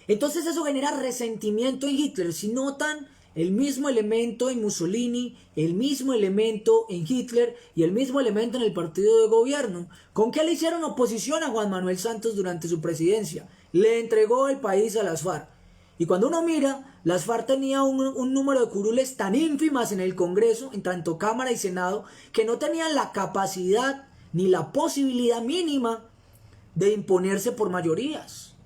Speaker 1: Entonces eso genera resentimiento en Hitler. Si notan, el mismo elemento en Mussolini, el mismo elemento en Hitler y el mismo elemento en el partido de gobierno. ¿Con qué le hicieron oposición a Juan Manuel Santos durante su presidencia? Le entregó el país a las FARC. Y cuando uno mira, las FARC tenía un número de curules tan ínfimas en el Congreso, en tanto Cámara y Senado, que no tenían la capacidad ni la posibilidad mínima de imponerse por mayorías.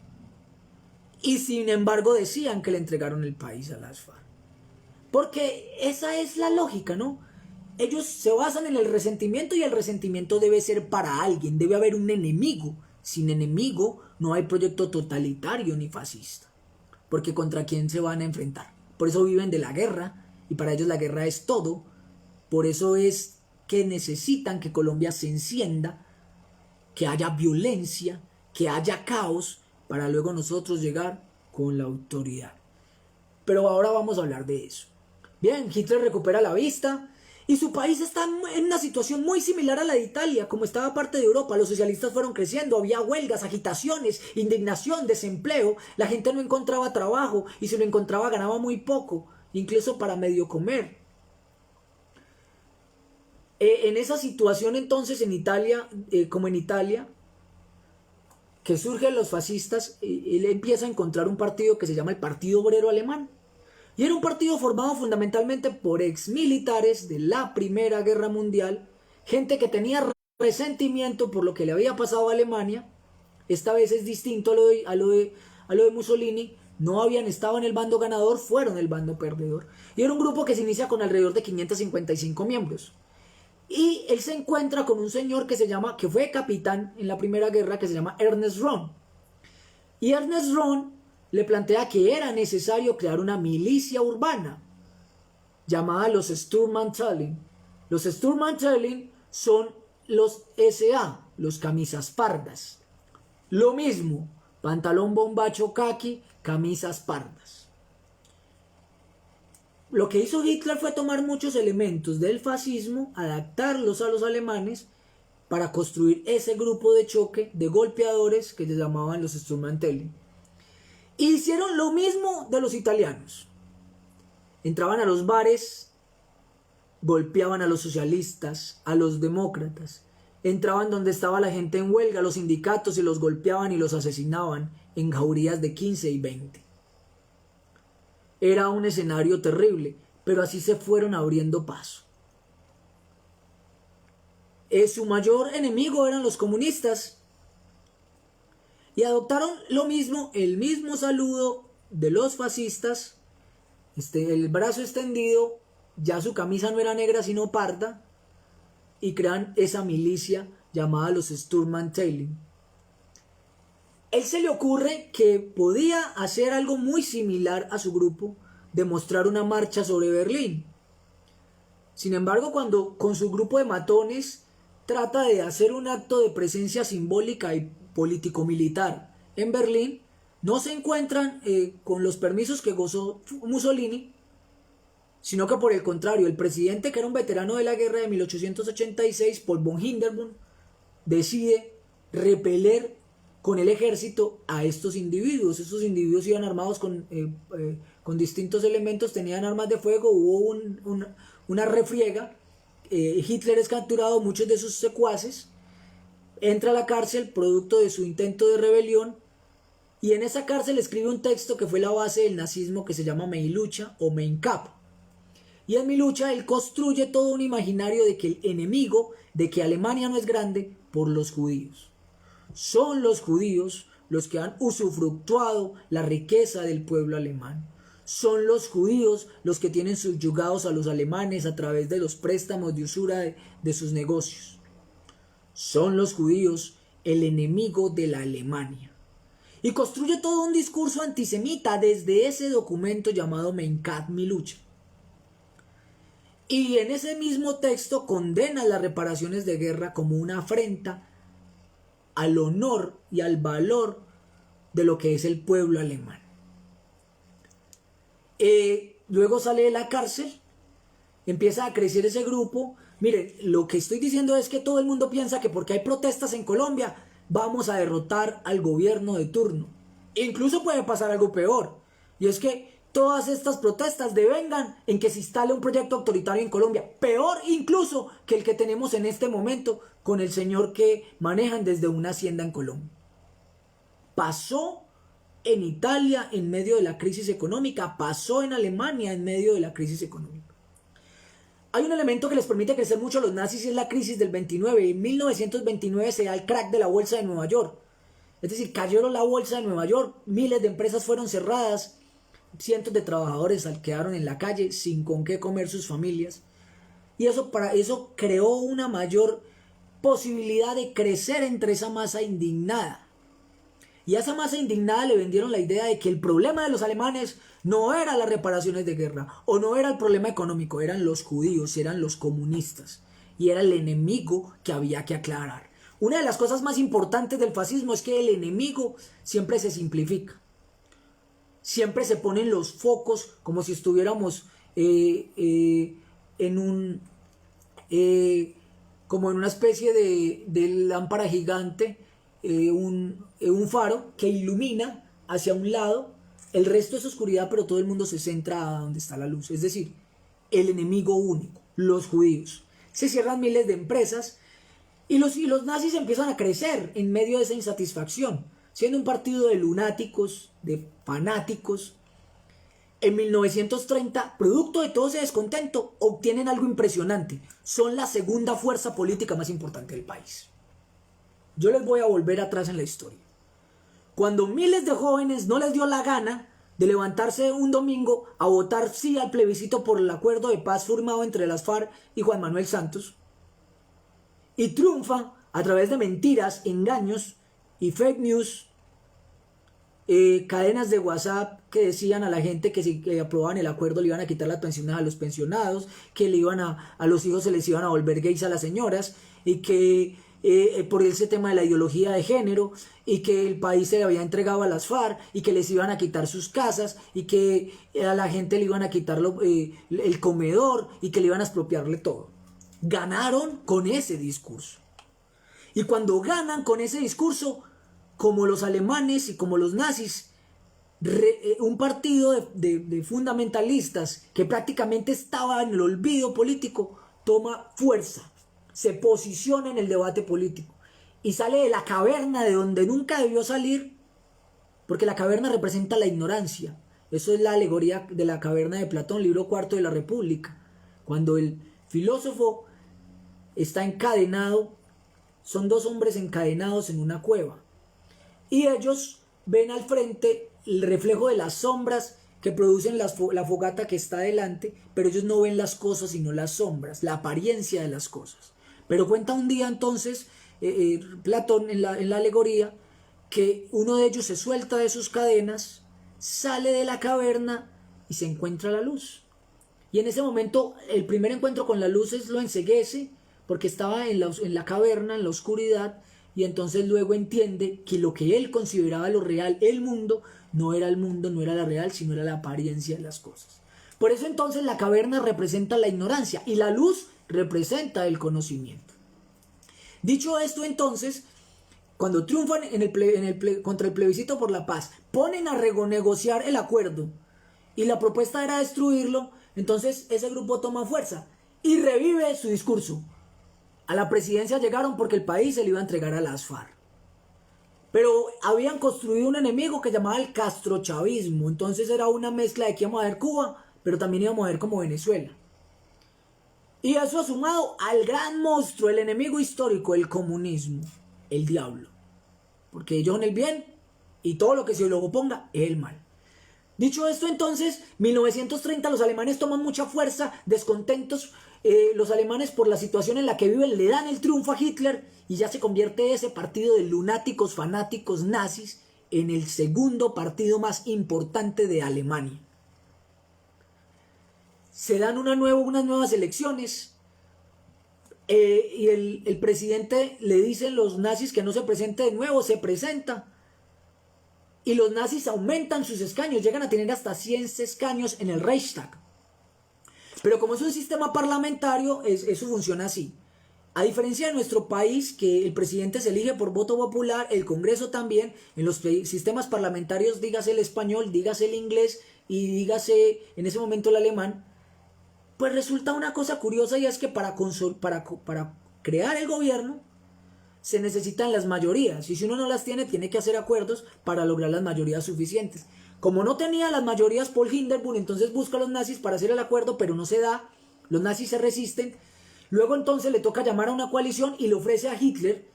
Speaker 1: Y sin embargo decían que le entregaron el país a las FARC. Porque esa es la lógica, ¿no? Ellos se basan en el resentimiento, y el resentimiento debe ser para alguien, debe haber un enemigo. Sin enemigo no hay proyecto totalitario ni fascista. Porque ¿contra quién se van a enfrentar? Por eso viven de la guerra, y para ellos la guerra es todo. Por eso es que necesitan que Colombia se encienda, que haya violencia, que haya caos, para luego nosotros llegar con la autoridad. Pero ahora vamos a hablar de eso. Bien, Hitler recupera la vista y su país está en una situación muy similar a la de Italia. Como estaba parte de Europa, los socialistas fueron creciendo, había huelgas, agitaciones, indignación, desempleo, la gente no encontraba trabajo, y si lo encontraba ganaba muy poco, incluso para medio comer. En esa situación entonces en Italia, que surgen los fascistas, él empieza a encontrar un partido que se llama el Partido Obrero Alemán. Y era un partido formado fundamentalmente por exmilitares de la Primera Guerra Mundial, gente que tenía resentimiento por lo que le había pasado a Alemania. Esta vez es distinto a lo de Mussolini. No habían estado en el bando ganador, fueron el bando perdedor. Y era un grupo que se inicia con alrededor de 555 miembros. Y él se encuentra con un señor que fue capitán en la Primera Guerra, que se llama Ernest Röhm. Y Ernest Röhm le plantea que era necesario crear una milicia urbana llamada los Sturmanteilen. Los Sturmanteilen son los SA, los camisas pardas. Lo mismo, pantalón bombacho caqui, camisas pardas. Lo que hizo Hitler fue tomar muchos elementos del fascismo, adaptarlos a los alemanes para construir ese grupo de choque de golpeadores que se llamaban los Sturmanteilen. Hicieron lo mismo de los italianos. Entraban a los bares, golpeaban a los socialistas, a los demócratas. Entraban donde estaba la gente en huelga, los sindicatos, y los golpeaban y los asesinaban en jaurías de 15 y 20. Era un escenario terrible, pero así se fueron abriendo paso. Su mayor enemigo eran los comunistas. Y adoptaron lo mismo, el mismo saludo de los fascistas, el brazo extendido, ya su camisa no era negra sino parda, y crean esa milicia llamada los Sturmanteilen. Él se le ocurre que podía hacer algo muy similar a su grupo, demostrar una marcha sobre Berlín. Sin embargo, cuando con su grupo de matones trata de hacer un acto de presencia simbólica y político-militar en Berlín, no se encuentran con los permisos que gozó Mussolini, sino que por el contrario, el presidente, que era un veterano de la guerra de 1886, Paul von Hindenburg, decide repeler con el ejército a estos individuos. Estos individuos iban armados con distintos elementos, tenían armas de fuego, hubo una refriega, Hitler es capturado, muchos de sus secuaces, entra a la cárcel producto de su intento de rebelión, y en esa cárcel escribe un texto que fue la base del nazismo, que se llama Mein Lucha o Mein Kampf. Y en Mi Lucha él construye todo un imaginario de que el enemigo, de que Alemania no es grande, por los judíos. Son los judíos los que han usufructuado la riqueza del pueblo alemán. Son los judíos los que tienen subyugados a los alemanes a través de los préstamos de usura de sus negocios. Son los judíos el enemigo de la Alemania. Y construye todo un discurso antisemita desde ese documento llamado Mein Kampf, Mi Lucha. Y en ese mismo texto condena las reparaciones de guerra como una afrenta al honor y al valor de lo que es el pueblo alemán. Luego sale de la cárcel, empieza a crecer ese grupo. Miren, lo que estoy diciendo es que todo el mundo piensa que porque hay protestas en Colombia vamos a derrotar al gobierno de turno. Incluso puede pasar algo peor, y es que todas estas protestas devengan en que se instale un proyecto autoritario en Colombia, peor incluso que el que tenemos en este momento con el señor que manejan desde una hacienda en Colombia. Pasó en Italia en medio de la crisis económica, pasó en Alemania en medio de la crisis económica. Hay un elemento que les permite crecer mucho a los nazis y es la crisis del 29. En 1929 se da el crack de la bolsa de Nueva York. Es decir, cayó la bolsa de Nueva York, miles de empresas fueron cerradas, cientos de trabajadores quedaron en la calle sin con qué comer sus familias. Y eso creó una mayor posibilidad de crecer entre esa masa indignada. Y a esa masa indignada le vendieron la idea de que el problema de los alemanes no era las reparaciones de guerra o no era el problema económico, eran los judíos, eran los comunistas y era el enemigo que había que aclarar. Una de las cosas más importantes del fascismo es que el enemigo siempre se simplifica. Siempre se ponen los focos como si estuviéramos como en una especie de lámpara gigante, un faro que ilumina hacia un lado, el resto es oscuridad, pero todo el mundo se centra a donde está la luz. Es decir, el enemigo único, los judíos. Se cierran miles de empresas y los nazis empiezan a crecer en medio de esa insatisfacción, siendo un partido de lunáticos, de fanáticos. En 1930, producto de todo ese descontento, obtienen algo impresionante. Son la segunda fuerza política más importante del país. Yo les voy a volver atrás en la historia. Cuando miles de jóvenes no les dio la gana de levantarse un domingo a votar sí al plebiscito por el acuerdo de paz firmado entre las FARC y Juan Manuel Santos, y triunfa a través de mentiras, engaños y fake news, cadenas de WhatsApp que decían a la gente que si aprobaban el acuerdo le iban a quitar las pensiones a los pensionados, que le iban a los hijos se les iban a volver gays a las señoras, y que por ese tema de la ideología de género, y que el país se le había entregado a las FARC y que les iban a quitar sus casas y que a la gente le iban a quitar el comedor y que le iban a expropiarle todo. Ganaron con ese discurso. Y cuando ganan con ese discurso, como los alemanes y como los nazis, un partido de fundamentalistas que prácticamente estaba en el olvido político toma fuerza, se posiciona en el debate político y sale de la caverna de donde nunca debió salir, porque la caverna representa la ignorancia. Eso es la alegoría de la caverna de Platón, libro cuarto de la República, cuando el filósofo está encadenado, son dos hombres encadenados en una cueva y ellos ven al frente el reflejo de las sombras que producen la fogata que está delante, pero ellos no ven las cosas sino las sombras, la apariencia de las cosas. Pero cuenta un día entonces Platón en la alegoría que uno de ellos se suelta de sus cadenas, sale de la caverna y se encuentra la luz. Y en ese momento el primer encuentro con la luz lo enceguece porque estaba en la caverna, en la oscuridad, y entonces luego entiende que lo que él consideraba lo real, el mundo, no era el mundo, no era la real, sino era la apariencia de las cosas. Por eso entonces la caverna representa la ignorancia y la luz representa el conocimiento. Dicho esto entonces, cuando triunfan contra el plebiscito por la paz, ponen a renegociar el acuerdo y la propuesta era destruirlo, entonces ese grupo toma fuerza y revive su discurso. A la presidencia llegaron porque el país se le iba a entregar a las FARC. Pero habían construido un enemigo que llamaba el castrochavismo. Entonces era una mezcla de que íbamos a ver Cuba, pero también íbamos a ver como Venezuela. Y eso sumado al gran monstruo, el enemigo histórico, el comunismo, el diablo. Porque ellos son el bien y todo lo que se lo oponga es el mal. Dicho esto entonces, 1930 los alemanes toman mucha fuerza, descontentos. Los alemanes por la situación en la que viven le dan el triunfo a Hitler y ya se convierte ese partido de lunáticos fanáticos nazis en el segundo partido más importante de Alemania. Se dan unas nuevas elecciones y el presidente le dice a los nazis que no se presente de nuevo, se presenta y los nazis aumentan sus escaños, llegan a tener hasta 100 escaños en el Reichstag. Pero como es un sistema parlamentario, eso funciona así. A diferencia de nuestro país, que el presidente se elige por voto popular, el Congreso también, en los sistemas parlamentarios, dígase el español, dígase el inglés y dígase en ese momento el alemán, pues resulta una cosa curiosa y es que para crear el gobierno se necesitan las mayorías y si uno no las tiene, tiene que hacer acuerdos para lograr las mayorías suficientes. Como no tenía las mayorías Paul Hindenburg, entonces busca a los nazis para hacer el acuerdo, pero no se da, los nazis se resisten. Luego entonces le toca llamar a una coalición y le ofrece a Hitler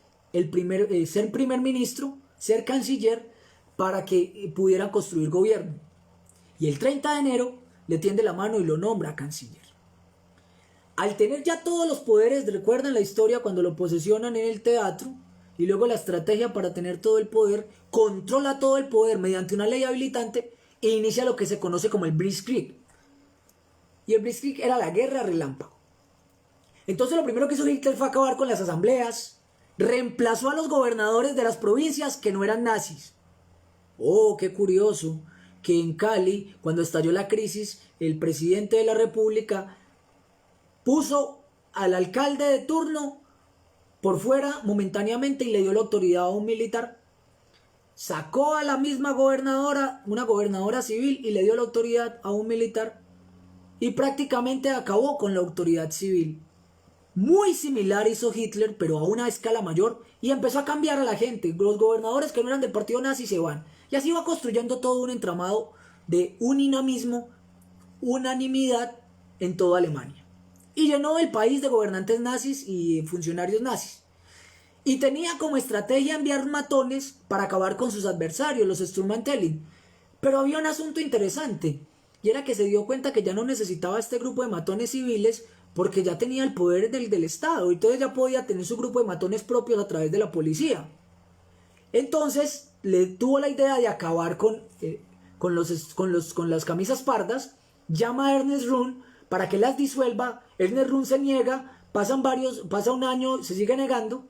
Speaker 1: ser primer ministro, ser canciller, para que pudieran construir gobierno. Y el 30 de enero le tiende la mano y lo nombra canciller. Al tener ya todos los poderes, recuerdan la historia cuando lo posesionan en el teatro, y luego la estrategia para tener todo el poder, controla todo el poder mediante una ley habilitante e inicia lo que se conoce como el Blitzkrieg. Y el Blitzkrieg era la guerra relámpago. Entonces lo primero que hizo Hitler fue acabar con las asambleas, reemplazó a los gobernadores de las provincias que no eran nazis. Oh, qué curioso que en Cali, cuando estalló la crisis, el presidente de la república puso al alcalde de turno por fuera momentáneamente y le dio la autoridad a un militar. Sacó a la misma gobernadora, una gobernadora civil, y le dio la autoridad a un militar. Y prácticamente acabó con la autoridad civil. Muy similar hizo Hitler, pero a una escala mayor, y empezó a cambiar a la gente. Los gobernadores que no eran del partido nazi se van. Y así va construyendo todo un entramado de un dinamismo, unanimidad en toda Alemania. Y llenó el país de gobernantes nazis y funcionarios nazis. Y tenía como estrategia enviar matones para acabar con sus adversarios, los Sturmantellin. Pero había un asunto interesante, y era que se dio cuenta que ya no necesitaba este grupo de matones civiles porque ya tenía el poder del Estado, y entonces ya podía tener su grupo de matones propios a través de la policía. Entonces le tuvo la idea de acabar con las camisas pardas, llama a Ernest Röhm para que las disuelva. Ernest Röhm se niega, pasa un año, se sigue negando.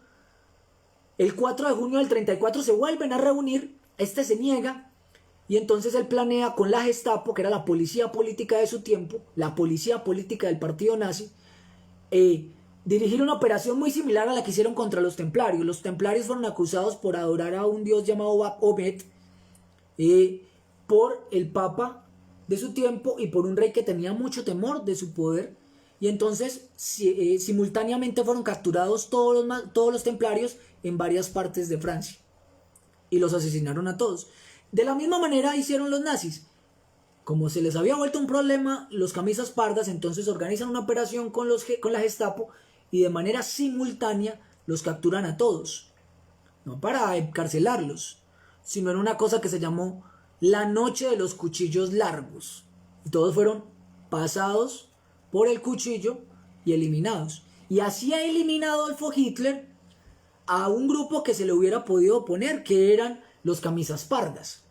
Speaker 1: El 4 de junio del 34 se vuelven a reunir, este se niega, y entonces él planea con la Gestapo, que era la policía política de su tiempo, la policía política del partido nazi, dirigir una operación muy similar a la que hicieron contra los templarios. Los templarios fueron acusados por adorar a un dios llamado Baphomet, por el papa de su tiempo y por un rey que tenía mucho temor de su poder. Y entonces simultáneamente fueron capturados todos los templarios en varias partes de Francia y los asesinaron a todos. De la misma manera hicieron los nazis. Como se les había vuelto un problema los camisas pardas, entonces organizan una operación con la Gestapo y de manera simultánea los capturan a todos. No para encarcelarlos, sino en una cosa que se llamó la noche de los cuchillos largos. Y todos fueron pasados por el cuchillo y eliminados. Y así ha eliminado Adolfo Hitler a un grupo que se le hubiera podido oponer, que eran los camisas pardas.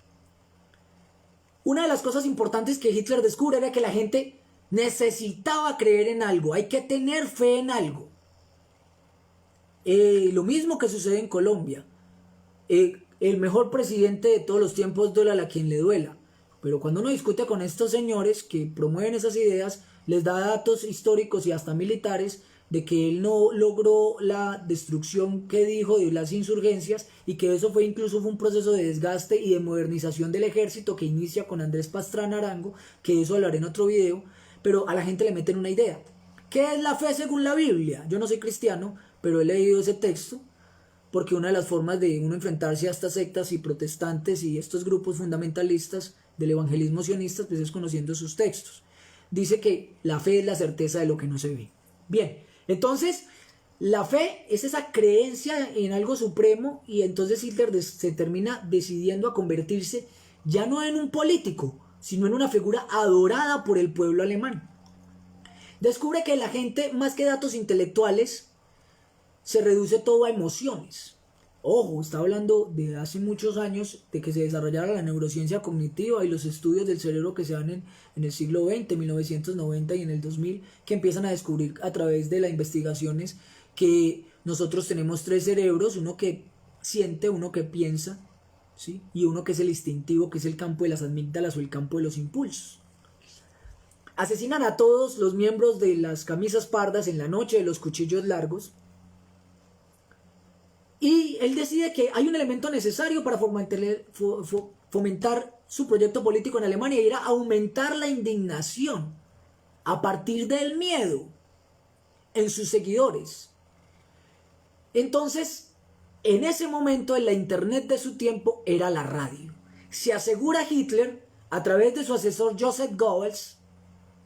Speaker 1: Una de las cosas importantes que Hitler descubre era que la gente necesitaba creer en algo, hay que tener fe en algo. Lo mismo que sucede en Colombia. El mejor presidente de todos los tiempos, duela a quien le duela. Pero cuando uno discute con estos señores que promueven esas ideas, les da datos históricos y hasta militares de que él no logró la destrucción que dijo de las insurgencias y que eso fue incluso un proceso de desgaste y de modernización del ejército que inicia con Andrés Pastrana Arango, que de eso hablaré en otro video, pero a la gente le meten una idea. ¿Qué es la fe según la Biblia? Yo no soy cristiano, pero he leído ese texto porque una de las formas de uno enfrentarse a estas sectas y protestantes y estos grupos fundamentalistas del evangelismo sionista pues es conociendo sus textos. Dice que la fe es la certeza de lo que no se ve. Bien, entonces la fe es esa creencia en algo supremo y entonces Hitler se termina decidiendo a convertirse ya no en un político, sino en una figura adorada por el pueblo alemán. Descubre que la gente, más que datos intelectuales, se reduce todo a emociones. Ojo, está hablando de hace muchos años de que se desarrollara la neurociencia cognitiva y los estudios del cerebro que se dan en el siglo XX, 1990 y en el 2000, que empiezan a descubrir a través de las investigaciones que nosotros tenemos 3 cerebros, uno que siente, uno que piensa, ¿sí? Y uno que es el instintivo, que es el campo de las amígdalas o el campo de los impulsos. Asesinan a todos los miembros de las camisas pardas en la noche de los cuchillos largos. Y él decide que hay un elemento necesario para fomentar su proyecto político en Alemania y era aumentar la indignación a partir del miedo en sus seguidores. Entonces, en ese momento, en la internet de su tiempo era la radio. Se asegura Hitler, a través de su asesor Joseph Goebbels,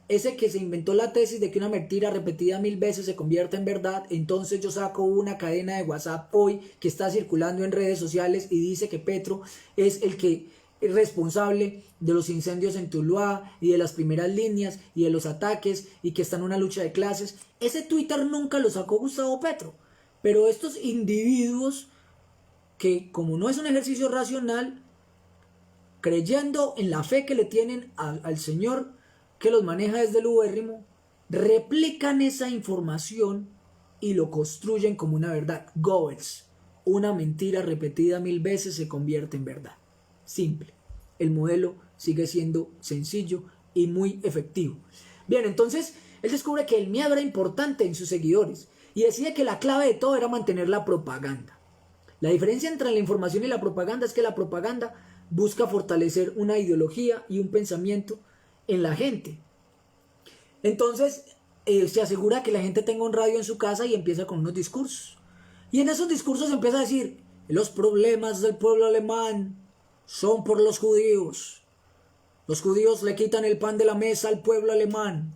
Speaker 1: ese que se inventó la tesis de que una mentira repetida 1000 veces se convierte en verdad. Entonces yo saco una cadena de WhatsApp hoy que está circulando en redes sociales y dice que Petro es el que es responsable de los incendios en Tuluá y de las primeras líneas y de los ataques y que está en una lucha de clases. Ese Twitter nunca lo sacó Gustavo Petro, pero estos individuos que, como no es un ejercicio racional, creyendo en la fe que le tienen al Señor que los maneja desde el ubérrimo, replican esa información y lo construyen como una verdad. Goebbels, una mentira repetida 1000 veces se convierte en verdad. Simple. El modelo sigue siendo sencillo y muy efectivo. Bien, entonces él descubre que el miedo era importante en sus seguidores y decide que la clave de todo era mantener la propaganda. La diferencia entre la información y la propaganda es que la propaganda busca fortalecer una ideología y un pensamiento en la gente. Entonces se asegura que la gente tenga un radio en su casa y empieza con unos discursos. Y en esos discursos empieza a decir: los problemas del pueblo alemán son por los judíos. Los judíos le quitan el pan de la mesa al pueblo alemán.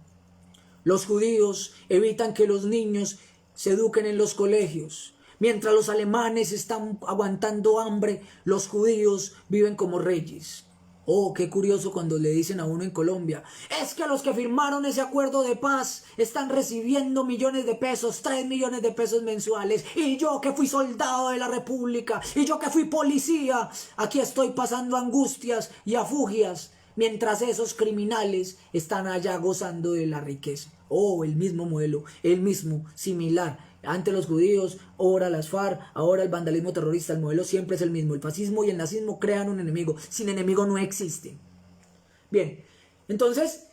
Speaker 1: Los judíos evitan que los niños se eduquen en los colegios. Mientras los alemanes están aguantando hambre, los judíos viven como reyes. Oh, qué curioso cuando le dicen a uno en Colombia: es que los que firmaron ese acuerdo de paz están recibiendo millones de pesos, 3 millones de pesos mensuales, y yo que fui soldado de la República, y yo que fui policía, aquí estoy pasando angustias y afugias, mientras esos criminales están allá gozando de la riqueza. Oh, el mismo modelo, el mismo, similar. Antes los judíos, ahora las FARC, ahora el vandalismo terrorista. El modelo siempre es el mismo. El fascismo y el nazismo crean un enemigo. Sin enemigo no existe. Bien, entonces,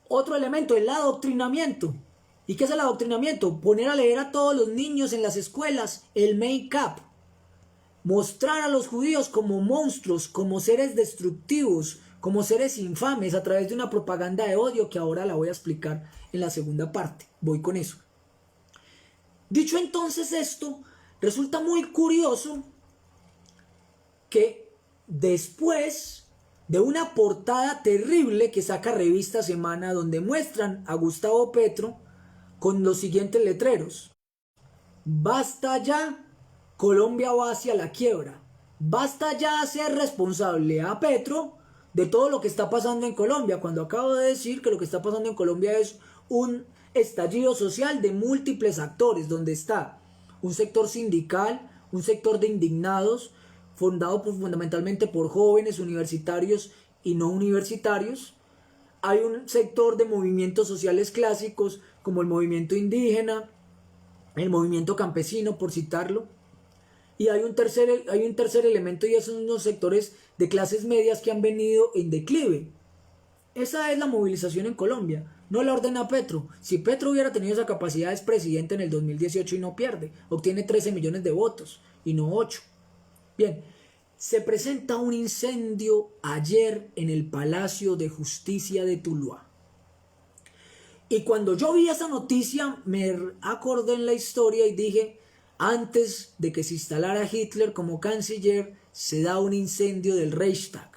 Speaker 1: otro elemento, el adoctrinamiento. ¿Y qué es el adoctrinamiento? Poner a leer a todos los niños en las escuelas el make-up. Mostrar a los judíos como monstruos, como seres destructivos, como seres infames a través de una propaganda de odio que ahora la voy a explicar en la segunda parte. Voy con eso. Dicho entonces esto, resulta muy curioso que después de una portada terrible que saca Revista Semana donde muestran a Gustavo Petro con los siguientes letreros: basta ya, Colombia va hacia la quiebra. Basta ya ser responsable a Petro de todo lo que está pasando en Colombia, cuando acabo de decir que lo que está pasando en Colombia es un estallido social de múltiples actores, donde está un sector sindical, un sector de indignados, fundado fundamentalmente por jóvenes universitarios y no universitarios. Hay un sector de movimientos sociales clásicos, como el movimiento indígena, el movimiento campesino, por citarlo. Y hay un tercer elemento, y esos son los sectores de clases medias que han venido en declive. Esa es la movilización en Colombia. No la ordena Petro. Si Petro hubiera tenido esa capacidad, es presidente en el 2018 y no pierde. Obtiene 13 millones de votos y no 8. Bien, se presenta un incendio ayer en el Palacio de Justicia de Tuluá. Y cuando yo vi esa noticia, me acordé en la historia y dije, antes de que se instalara Hitler como canciller, se da un incendio del Reichstag.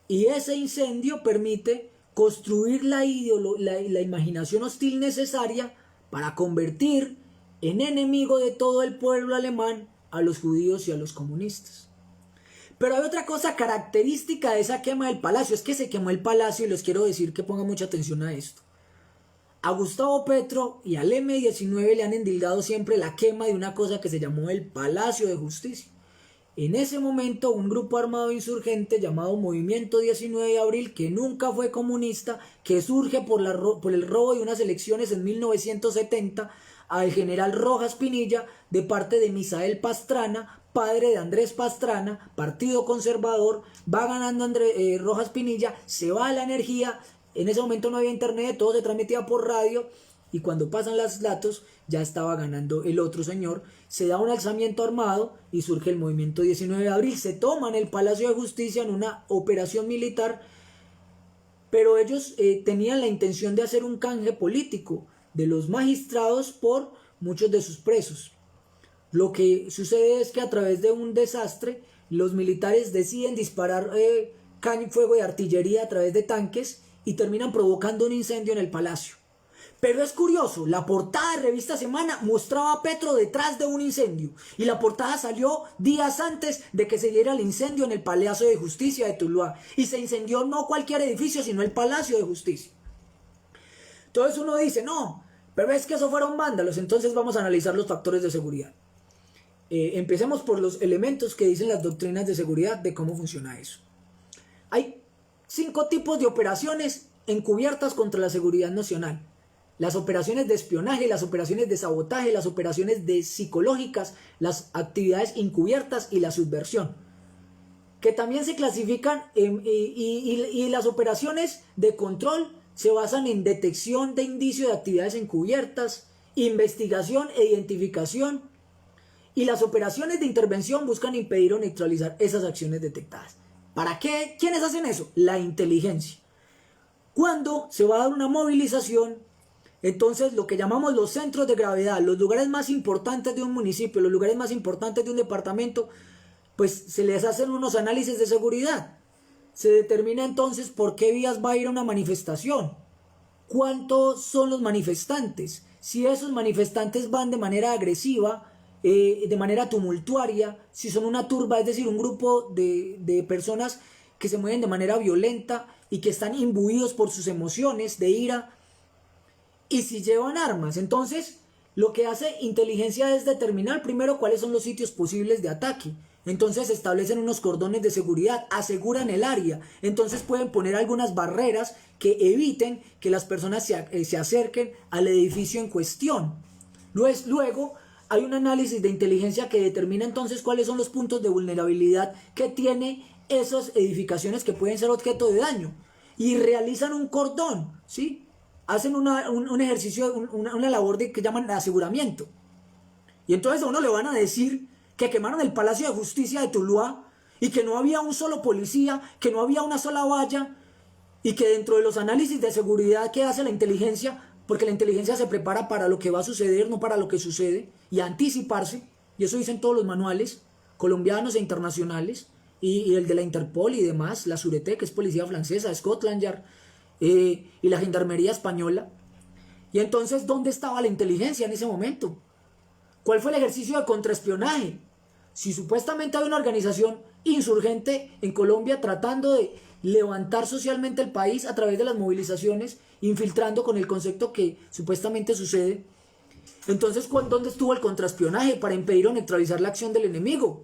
Speaker 1: Y ese incendio permite construir la imaginación hostil necesaria para convertir en enemigo de todo el pueblo alemán a los judíos y a los comunistas. Pero hay otra cosa característica de esa quema del palacio, es que se quemó el palacio y les quiero decir que pongan mucha atención a esto. A Gustavo Petro y al M-19 le han endilgado siempre la quema de una cosa que se llamó el Palacio de Justicia. En ese momento, un grupo armado insurgente llamado Movimiento 19 de Abril, que nunca fue comunista, que surge por el robo de unas elecciones en 1970 al general Rojas Pinilla de parte de Misael Pastrana, padre de Andrés Pastrana, partido conservador, va ganando Rojas Pinilla, se va la energía, en ese momento no había internet, todo se transmitía por radio, y cuando pasan los datos ya estaba ganando el otro señor, se da un alzamiento armado y surge el Movimiento 19 de Abril, se toman el Palacio de Justicia en una operación militar, pero ellos tenían la intención de hacer un canje político de los magistrados por muchos de sus presos. Lo que sucede es que a través de un desastre, los militares deciden disparar fuego de artillería a través de tanques y terminan provocando un incendio en el palacio. Pero es curioso, la portada de Revista Semana mostraba a Petro detrás de un incendio y la portada salió días antes de que se diera el incendio en el Palacio de Justicia de Tuluá, y se incendió no cualquier edificio sino el Palacio de Justicia. Entonces uno dice, no, pero es que eso fueron vándalos. Entonces vamos a analizar los factores de seguridad. Empecemos por los elementos que dicen las doctrinas de seguridad de cómo funciona eso. Hay 5 tipos de operaciones encubiertas contra la seguridad nacional: las operaciones de espionaje, las operaciones de sabotaje, las operaciones psicológicas, las actividades encubiertas y la subversión, que también se clasifican y las operaciones de control se basan en detección de indicios de actividades encubiertas, investigación e identificación, y las operaciones de intervención buscan impedir o neutralizar esas acciones detectadas. ¿Para qué? ¿Quiénes hacen eso? La inteligencia. Cuando se va a dar una movilización, entonces lo que llamamos los centros de gravedad, los lugares más importantes de un municipio, los lugares más importantes de un departamento, pues se les hacen unos análisis de seguridad. Se determina entonces por qué vías va a ir a una manifestación, cuántos son los manifestantes, si esos manifestantes van de manera agresiva, de manera tumultuaria, si son una turba, es decir, un grupo de personas que se mueven de manera violenta y que están imbuidos por sus emociones de ira, y si llevan armas. Entonces lo que hace inteligencia es determinar primero cuáles son los sitios posibles de ataque. Entonces establecen unos cordones de seguridad, aseguran el área, entonces pueden poner algunas barreras que eviten que las personas se acerquen al edificio en cuestión. Luego hay un análisis de inteligencia que determina entonces cuáles son los puntos de vulnerabilidad que tiene esas edificaciones que pueden ser objeto de daño, y realizan un cordón, ¿sí? Hacen un ejercicio, una labor que llaman aseguramiento. Y entonces a uno le van a decir que quemaron el Palacio de Justicia de Tuluá y que no había un solo policía, que no había una sola valla, y que dentro de los análisis de seguridad que hace la inteligencia, porque la inteligencia se prepara para lo que va a suceder, no para lo que sucede, y anticiparse, y eso dicen todos los manuales colombianos e internacionales, y el de la Interpol y demás, la Sûreté, que es policía francesa, Scotland Yard, y la gendarmería española. Y entonces, ¿dónde estaba la inteligencia en ese momento? ¿Cuál fue el ejercicio de contraespionaje? Si supuestamente hay una organización insurgente en Colombia tratando de levantar socialmente el país a través de las movilizaciones, infiltrando con el concepto que supuestamente sucede, entonces ¿dónde estuvo el contraespionaje para impedir o neutralizar la acción del enemigo?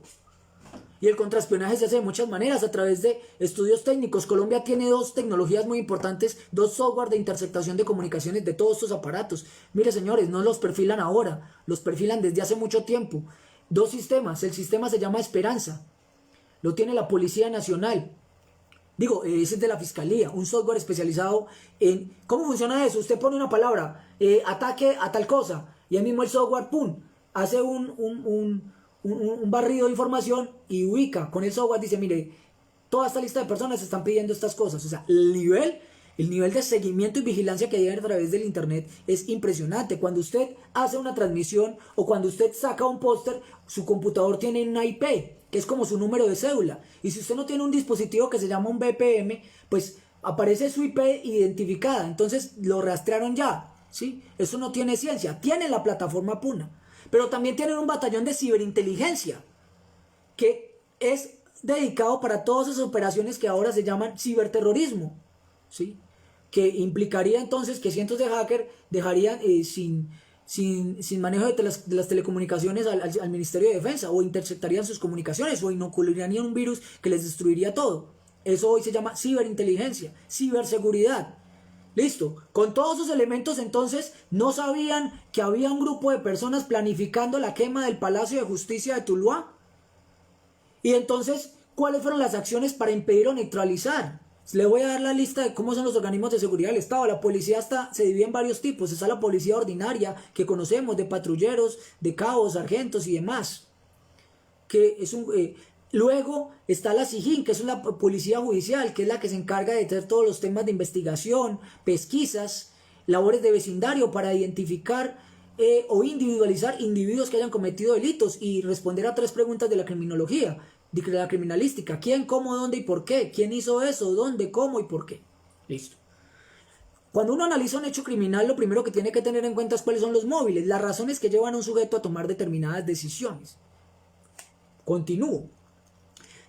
Speaker 1: Y el contraespionaje se hace de muchas maneras, a través de estudios técnicos. Colombia tiene 2 tecnologías muy importantes, 2 software de interceptación de comunicaciones de todos estos aparatos. Mire, señores, no los perfilan ahora, los perfilan desde hace mucho tiempo. dos sistemas. El sistema se llama Esperanza, lo tiene la Policía Nacional. Digo, ese es de la Fiscalía, un software especializado en... ¿Cómo funciona eso? Usted pone una palabra, ataque a tal cosa, y ahí mismo el software, ¡pum!, hace un barrido de información y ubica. Con el software dice, mire, toda esta lista de personas están pidiendo estas cosas. O sea, el nivel de seguimiento y vigilancia que hay a través del internet es impresionante. Cuando usted hace una transmisión o cuando usted saca un póster, su computador tiene una IP, que es como su número de cédula. Y si usted no tiene un dispositivo que se llama un VPN, pues aparece su IP identificada. Entonces lo rastrearon ya, ¿sí? Eso no tiene ciencia. Tiene la plataforma Puna. Pero también tienen un batallón de ciberinteligencia, que es dedicado para todas esas operaciones que ahora se llaman ciberterrorismo, ¿sí? Que implicaría entonces que cientos de hackers dejarían sin manejo de las telecomunicaciones al Ministerio de Defensa, o interceptarían sus comunicaciones, o inocularían un virus que les destruiría todo. Eso hoy se llama ciberinteligencia, ciberseguridad. Listo, con todos esos elementos entonces no sabían que había un grupo de personas planificando la quema del Palacio de Justicia de Tuluá. Y entonces, ¿cuáles fueron las acciones para impedir o neutralizar? Le voy a dar la lista de cómo son los organismos de seguridad del Estado. La policía se divide en varios tipos. Está la policía ordinaria, que conocemos, de patrulleros, de cabos, sargentos y demás. Que es luego está la SIJIN, que es una policía judicial, que es la que se encarga de hacer todos los temas de investigación, pesquisas, labores de vecindario para identificar o individualizar individuos que hayan cometido delitos y responder a 3 preguntas de la criminología, de la criminalística: quién, cómo, dónde y por qué, quién hizo eso, dónde, cómo y por qué. Listo. Cuando uno analiza un hecho criminal, lo primero que tiene que tener en cuenta es cuáles son los móviles, las razones que llevan a un sujeto a tomar determinadas decisiones. Continúo.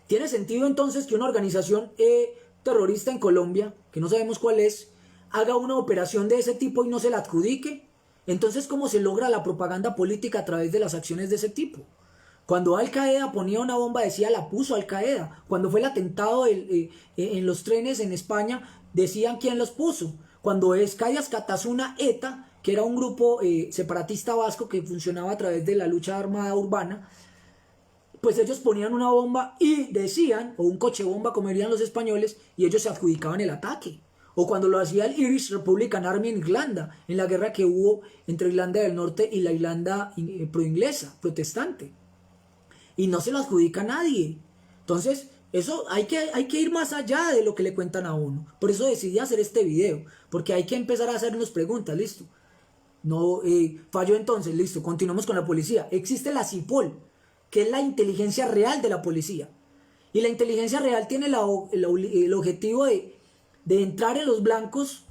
Speaker 1: ¿Tiene sentido entonces que una organización terrorista en Colombia, que no sabemos cuál es, haga una operación de ese tipo y no se la adjudique? Entonces, ¿cómo se logra la propaganda política a través de las acciones de ese tipo? Cuando Al Qaeda ponía una bomba, decía la puso Al Qaeda. Cuando fue el atentado en los trenes en España, decían quién los puso. Cuando es Callas Catasuna ETA, que era un grupo separatista vasco que funcionaba a través de la lucha armada urbana, pues ellos ponían una bomba y decían, o un coche bomba como dirían los españoles, y ellos se adjudicaban el ataque. O cuando lo hacía el Irish Republican Army en Irlanda, en la guerra que hubo entre Irlanda del Norte y la Irlanda pro-inglesa, protestante. Y no se lo adjudica a nadie. Entonces, eso hay que ir más allá de lo que le cuentan a uno. Por eso decidí hacer este video, porque hay que empezar a hacernos preguntas, listo. No falló entonces, listo, continuamos con la policía. Existe la CIPOL, que es la inteligencia real de la policía. Y la inteligencia real tiene el objetivo de entrar en los blancos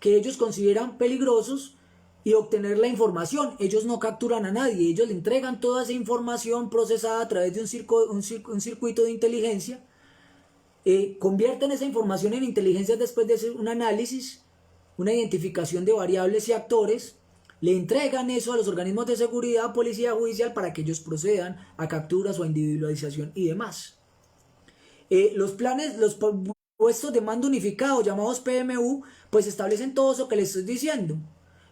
Speaker 1: que ellos consideran peligrosos y obtener la información. Ellos no capturan a nadie, ellos le entregan toda esa información procesada a través de un circuito de inteligencia, convierten esa información en inteligencia después de hacer un análisis, una identificación de variables y actores, le entregan eso a los organismos de seguridad, policía judicial, para que ellos procedan a capturas o a individualización y demás. Los puestos de mando unificado, llamados PMU, pues establecen todo eso que les estoy diciendo.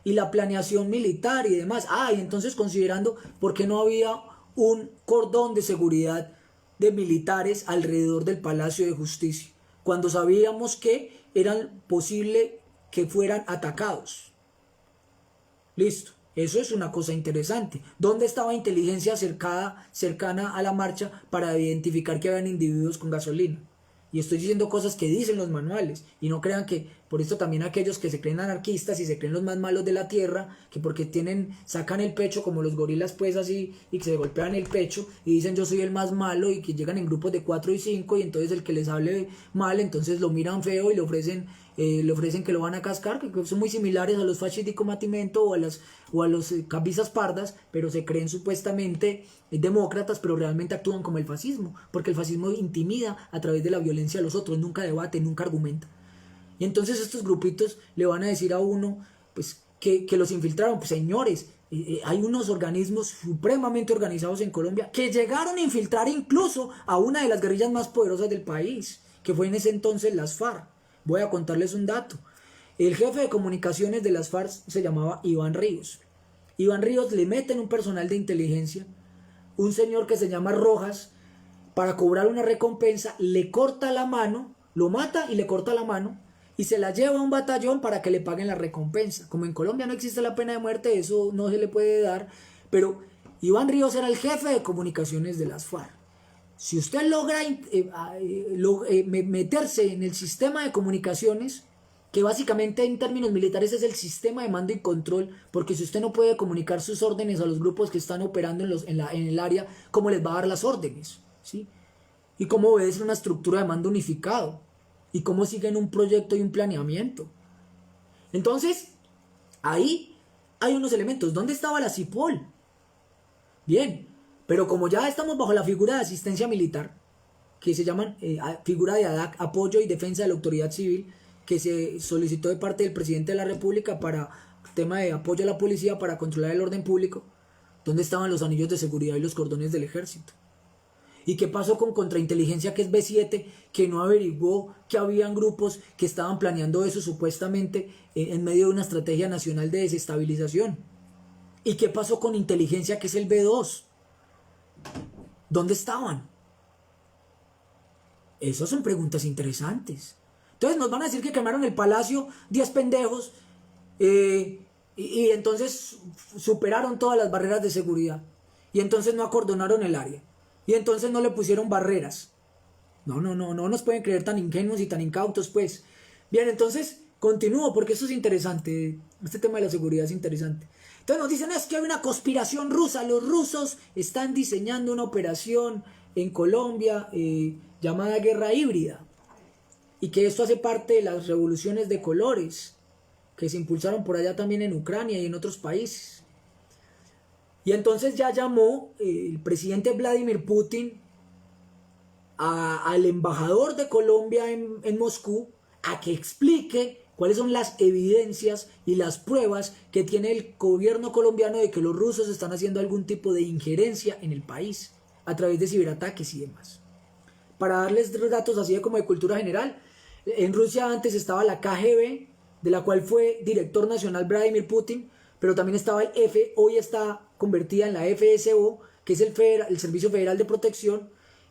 Speaker 1: Y la planeación militar y demás. Y entonces considerando por qué no había un cordón de seguridad de militares alrededor del Palacio de Justicia, cuando sabíamos que era posible que fueran atacados. Listo, eso es una cosa interesante. ¿Dónde estaba inteligencia cercana a la marcha para identificar que habían individuos con gasolina? Y estoy diciendo cosas que dicen los manuales. Y no crean que, por esto también aquellos que se creen anarquistas y se creen los más malos de la tierra, que porque sacan el pecho como los gorilas pues así, y que se golpean el pecho y dicen yo soy el más malo, y que llegan en grupos de 4 y 5 y entonces el que les hable mal, entonces lo miran feo y le ofrecen que lo van a cascar, que son muy similares a los fascisti di combattimento o a los camisas pardas, pero se creen supuestamente demócratas, pero realmente actúan como el fascismo, porque el fascismo intimida a través de la violencia a los otros, nunca debate, nunca argumenta. Y entonces estos grupitos le van a decir a uno pues que los infiltraron. Pues señores, hay unos organismos supremamente organizados en Colombia que llegaron a infiltrar incluso a una de las guerrillas más poderosas del país, que fue en ese entonces las FARC. Voy a contarles un dato. El jefe de comunicaciones de las FARC se llamaba Iván Ríos. Iván Ríos le meten un personal de inteligencia, un señor que se llama Rojas, para cobrar una recompensa, le corta la mano, lo mata y le corta la mano, y se la lleva a un batallón para que le paguen la recompensa. Como en Colombia no existe la pena de muerte, eso no se le puede dar, pero Iván Ríos era el jefe de comunicaciones de las FARC. Si usted logra meterse en el sistema de comunicaciones, que básicamente en términos militares es el sistema de mando y control, porque si usted no puede comunicar sus órdenes a los grupos que están operando en el área, ¿cómo les va a dar las órdenes? ¿Sí? Y cómo obedece una estructura de mando unificado, y cómo siguen un proyecto y un planeamiento. Entonces, ahí hay unos elementos. ¿Dónde estaba la CIPOL? Bien, pero como ya estamos bajo la figura de asistencia militar, que se llaman figura de ADAC, apoyo y defensa de la autoridad civil, que se solicitó de parte del presidente de la República para tema de apoyo a la policía para controlar el orden público, ¿dónde estaban los anillos de seguridad y los cordones del ejército? ¿Y qué pasó con contrainteligencia, que es B7, que no averiguó que habían grupos que estaban planeando eso supuestamente en medio de una estrategia nacional de desestabilización? ¿Y qué pasó con inteligencia, que es el B2? ¿Dónde estaban? Esas son preguntas interesantes. Entonces nos van a decir que quemaron el palacio 10 pendejos y entonces superaron todas las barreras de seguridad. Y entonces no acordonaron el área. Y entonces no le pusieron barreras. No nos pueden creer tan ingenuos y tan incautos, pues. Bien, entonces continúo porque eso es interesante. Este tema de la seguridad es interesante. Entonces nos dicen, es que hay una conspiración rusa. Los rusos están diseñando una operación en Colombia llamada guerra híbrida. Y que esto hace parte de las revoluciones de colores que se impulsaron por allá también en Ucrania y en otros países. Y entonces ya llamó el presidente Vladimir Putin al embajador de Colombia en Moscú a que explique cuáles son las evidencias y las pruebas que tiene el gobierno colombiano de que los rusos están haciendo algún tipo de injerencia en el país a través de ciberataques y demás. Para darles datos así de como de cultura general, en Rusia antes estaba la KGB, de la cual fue director nacional Vladimir Putin, pero también estaba el F, hoy está convertida en la FSO, que es el Servicio Federal de Protección.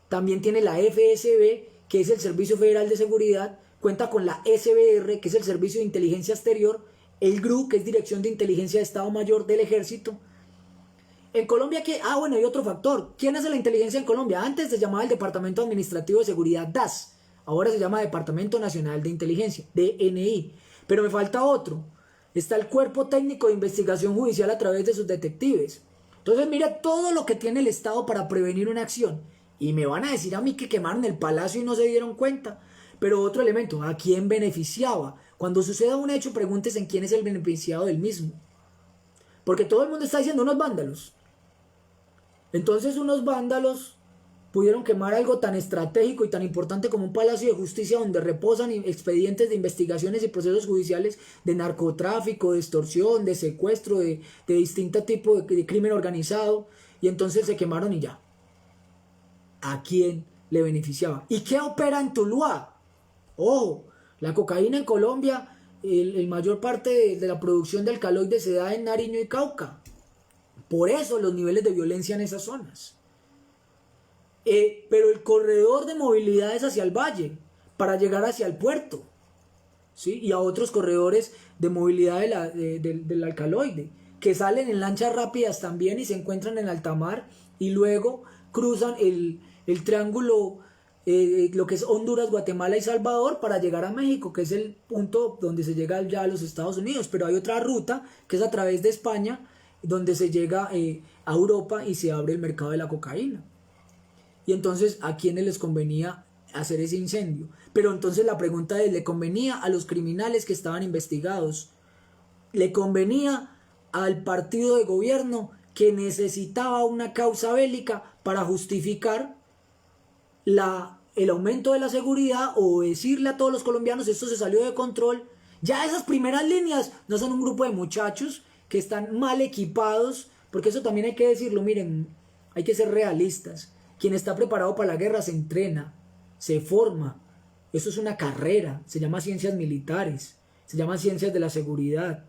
Speaker 1: También tiene la FSB, que es el Servicio Federal de Seguridad. Cuenta con la SBR, que es el Servicio de Inteligencia Exterior. El GRU, que es Dirección de Inteligencia de Estado Mayor del Ejército. En Colombia, bueno, hay otro factor. ¿Quién hace la inteligencia en Colombia? Antes se llamaba el Departamento Administrativo de Seguridad, DAS. Ahora se llama Departamento Nacional de Inteligencia, DNI. Pero me falta otro. Está el Cuerpo Técnico de Investigación Judicial a través de sus detectives. Entonces mira todo lo que tiene el Estado para prevenir una acción. Y me van a decir a mí que quemaron el palacio y no se dieron cuenta. Pero otro elemento, ¿a quién beneficiaba? Cuando suceda un hecho, pregúntese en quién es el beneficiado del mismo. Porque todo el mundo está diciendo unos vándalos. Entonces unos vándalos pudieron quemar algo tan estratégico y tan importante como un palacio de justicia donde reposan expedientes de investigaciones y procesos judiciales de narcotráfico, de extorsión, de secuestro, de distinto tipo de crimen organizado, y entonces se quemaron y ya. ¿A quién le beneficiaba? ¿Y qué opera en Tuluá? Ojo, la cocaína en Colombia, el mayor parte de la producción de alcaloides se da en Nariño y Cauca. Por eso los niveles de violencia en esas zonas. Pero el corredor de movilidad es hacia el valle, para llegar hacia el puerto, ¿sí? Y a otros corredores de movilidad del alcaloide, que salen en lanchas rápidas también y se encuentran en alta mar, y luego cruzan el triángulo, lo que es Honduras, Guatemala y Salvador, para llegar a México, que es el punto donde se llega ya a los Estados Unidos. Pero hay otra ruta, que es a través de España, donde se llega a Europa y se abre el mercado de la cocaína. Y entonces, ¿a quiénes les convenía hacer ese incendio? Pero entonces la pregunta es, ¿le convenía a los criminales que estaban investigados? ¿Le convenía al partido de gobierno que necesitaba una causa bélica para justificar el aumento de la seguridad, o decirle a todos los colombianos esto se salió de control? Ya esas primeras líneas no son un grupo de muchachos que están mal equipados, porque eso también hay que decirlo. Miren, hay que ser realistas. Quien está preparado para la guerra se entrena, se forma. Eso es una carrera, se llama ciencias militares, se llama ciencias de la seguridad.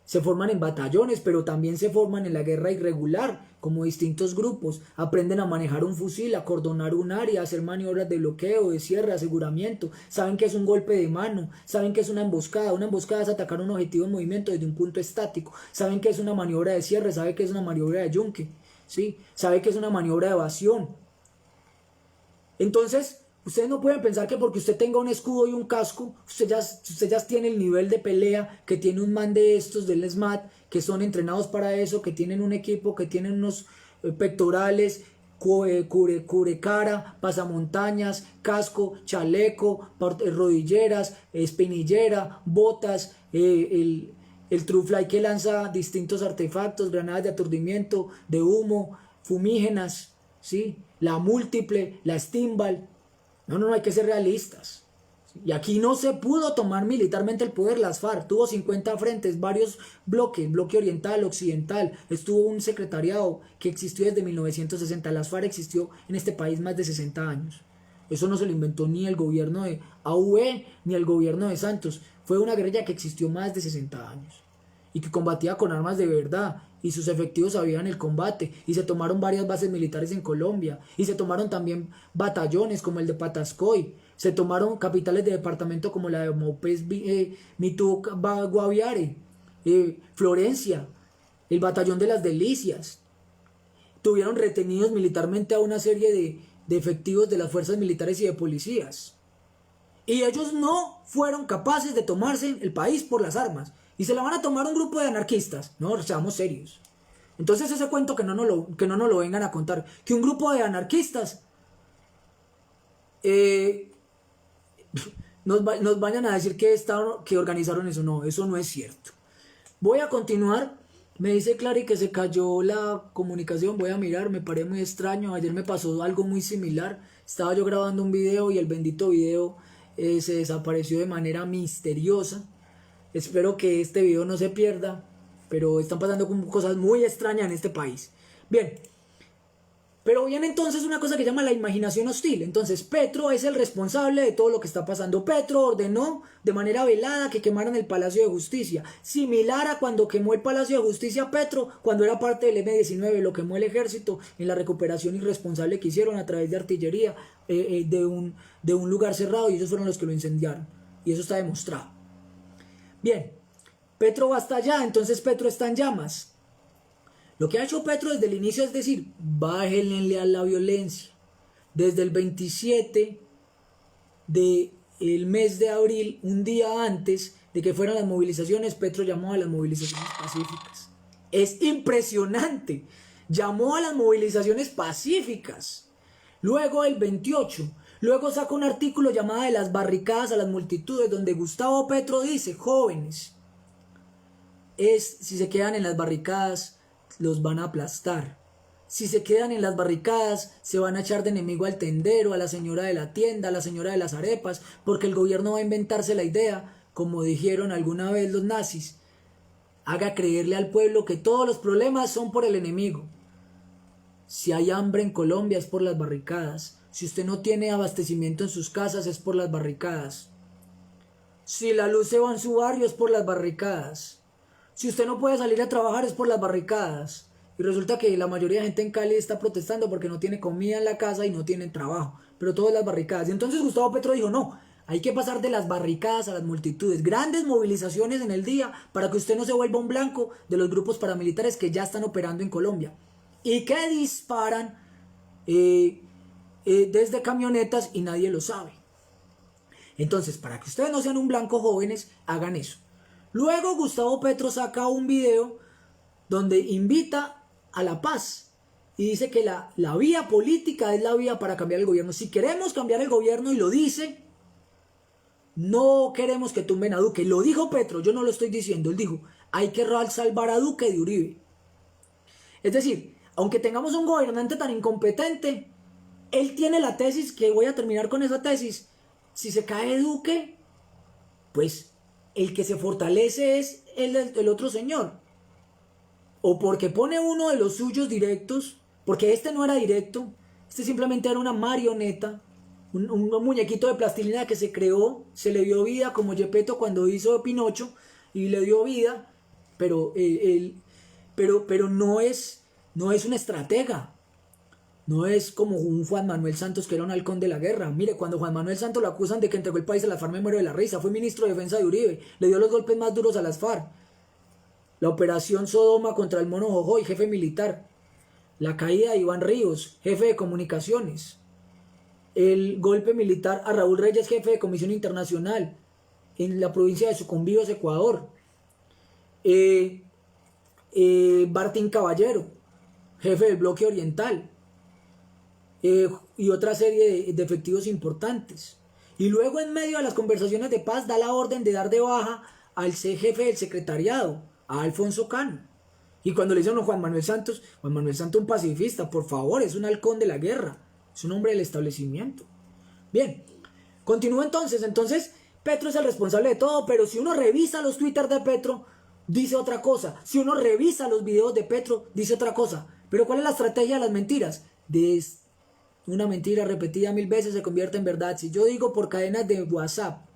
Speaker 1: Se forman en batallones, pero también se forman en la guerra irregular, como distintos grupos. Aprenden a manejar un fusil, a acordonar un área, a hacer maniobras de bloqueo, de cierre, aseguramiento. Saben que es un golpe de mano, saben que es una emboscada. Una emboscada es atacar un objetivo en movimiento desde un punto estático. Saben que es una maniobra de cierre, saben que es una maniobra de yunque, ¿sí? Saben que es una maniobra de evasión. Entonces, ustedes no pueden pensar que porque usted tenga un escudo y un casco, usted ya tiene el nivel de pelea que tiene un man de estos del SMAT, que son entrenados para eso, que tienen un equipo, que tienen unos pectorales, cubre cara, pasamontañas, casco, chaleco, rodilleras, espinillera, botas, el True Fly que lanza distintos artefactos, granadas de aturdimiento, de humo, fumígenas, ¿sí? La múltiple, la Steamball. No, hay que ser realistas. Y aquí no se pudo tomar militarmente el poder. Las FARC tuvo 50 frentes, varios bloques, bloque oriental, occidental. Estuvo un secretariado que existió desde 1960. Las FARC existió en este país más de 60 años. Eso no se lo inventó ni el gobierno de AUE ni el gobierno de Santos. Fue una guerrilla que existió más de 60 años y que combatía con armas de verdad, y sus efectivos sabían el combate, y se tomaron varias bases militares en Colombia, y se tomaron también batallones como el de Patascoy, se tomaron capitales de departamento como la de Mopes, Mitú, Guaviare, Florencia, el batallón de las Delicias. Tuvieron retenidos militarmente a una serie de efectivos de las fuerzas militares y de policías. Y ellos no fueron capaces de tomarse el país por las armas. Y se la van a tomar un grupo de anarquistas. No, seamos serios. Entonces ese cuento que no nos lo vengan a contar. Que un grupo de anarquistas nos vayan a decir que organizaron eso. No, eso no es cierto. Voy a continuar. Me dice Clary que se cayó la comunicación. Voy a mirar, me parece muy extraño. Ayer me pasó algo muy similar. Estaba yo grabando un video y el bendito video se desapareció de manera misteriosa. Espero que este video no se pierda, pero están pasando cosas muy extrañas en este país. Bien, pero viene entonces una cosa que se llama la imaginación hostil. Entonces Petro es el responsable de todo lo que está pasando. Petro ordenó de manera velada que quemaran el Palacio de Justicia, similar a cuando quemó el Palacio de Justicia Petro, cuando era parte del M-19, lo quemó el ejército en la recuperación irresponsable que hicieron a través de artillería de un lugar cerrado, y ellos fueron los que lo incendiaron, y eso está demostrado. Bien, Petro va hasta allá, entonces Petro está en llamas. Lo que ha hecho Petro desde el inicio es decir, bájenle a la violencia. Desde el 27 del mes de abril, un día antes de que fueran las movilizaciones, Petro llamó a las movilizaciones pacíficas. Es impresionante. Llamó a las movilizaciones pacíficas. Luego el 28... Luego saca un artículo llamado de las barricadas a las multitudes, donde Gustavo Petro dice, jóvenes, si se quedan en las barricadas, los van a aplastar. Si se quedan en las barricadas, se van a echar de enemigo al tendero, a la señora de la tienda, a la señora de las arepas, porque el gobierno va a inventarse la idea, como dijeron alguna vez los nazis, haga creerle al pueblo que todos los problemas son por el enemigo. Si hay hambre en Colombia es por las barricadas. Si usted no tiene abastecimiento en sus casas es por las barricadas. Si la luz se va en su barrio es por las barricadas. Si usted no puede salir a trabajar es por las barricadas. Y resulta que la mayoría de gente en Cali está protestando porque no tiene comida en la casa y no tienen trabajo. Pero todo es las barricadas. Y entonces Gustavo Petro dijo, no, hay que pasar de las barricadas a las multitudes. Grandes movilizaciones en el día para que usted no se vuelva un blanco de los grupos paramilitares que ya están operando en Colombia. Y que disparan desde camionetas y nadie lo sabe. Entonces, para que ustedes no sean un blanco, jóvenes, hagan eso. Luego Gustavo Petro saca un video donde invita a la paz y dice que la vía política es la vía para cambiar el gobierno. Si queremos cambiar el gobierno, y lo dice, no queremos que tumben a Duque. Lo dijo Petro, yo no lo estoy diciendo. Él dijo, hay que salvar a Duque de Uribe. Es decir, aunque tengamos un gobernante tan incompetente, él tiene la tesis, que voy a terminar con esa tesis. Si se cae Duque, pues el que se fortalece es el otro señor. O porque pone uno de los suyos directos, porque este no era directo, este simplemente era una marioneta, un muñequito de plastilina que se creó, se le dio vida como Gepetto cuando hizo Pinocho, y le dio vida, pero, pero no es un estratega. No es como un Juan Manuel Santos que era un halcón de la guerra. Mire, cuando Juan Manuel Santos lo acusan de que entregó el país a las FARC, me muero de la risa. Fue ministro de defensa de Uribe, le dio los golpes más duros a las FARC. La operación Sodoma contra el Mono Jojoy, jefe militar. La caída de Iván Ríos, jefe de comunicaciones. El golpe militar a Raúl Reyes, jefe de Comisión Internacional en la provincia de Sucumbíos, Ecuador. Martín Caballero, jefe del bloque oriental. Y otra serie de efectivos importantes. Y luego, en medio de las conversaciones de paz, da la orden de dar de baja al jefe del secretariado, a Alfonso Cano. Y cuando le dicen a Juan Manuel Santos un pacifista, por favor, es un halcón de la guerra, es un hombre del establecimiento. Bien, continúa entonces. Petro es el responsable de todo, pero si uno revisa los Twitter de Petro, dice otra cosa. Si uno revisa los videos de Petro, dice otra cosa. Pero ¿cuál es la estrategia de las mentiras? Una mentira repetida 1000 veces se convierte en verdad. Si yo digo por cadenas de WhatsApp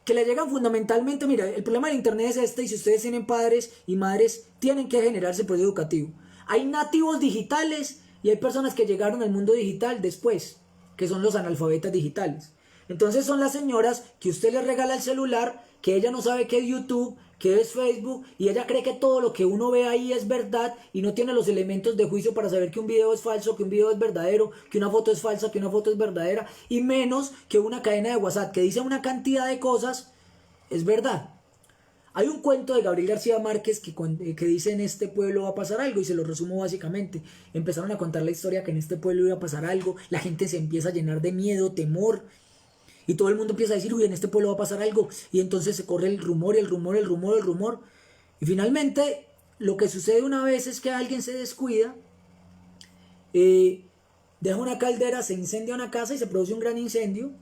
Speaker 1: que le llegan fundamentalmente, mira, el problema del internet es este, y si ustedes tienen padres y madres, tienen que generarse el proceso educativo. Hay nativos digitales y hay personas que llegaron al mundo digital después, que son los analfabetas digitales. Entonces son las señoras que usted les regala el celular, que ella no sabe qué es YouTube, qué es Facebook, y ella cree que todo lo que uno ve ahí es verdad y no tiene los elementos de juicio para saber que un video es falso, que un video es verdadero, que una foto es falsa, que una foto es verdadera, y menos que una cadena de WhatsApp que dice una cantidad de cosas es verdad. Hay un cuento de Gabriel García Márquez que dice: en este pueblo va a pasar algo, y se lo resumo básicamente. Empezaron a contar la historia que en este pueblo iba a pasar algo, la gente se empieza a llenar de miedo, temor, y todo el mundo empieza a decir: uy, en este pueblo va a pasar algo, y entonces se corre el rumor, y finalmente lo que sucede una vez es que alguien se descuida, deja una caldera, se incendia una casa y se produce un gran incendio,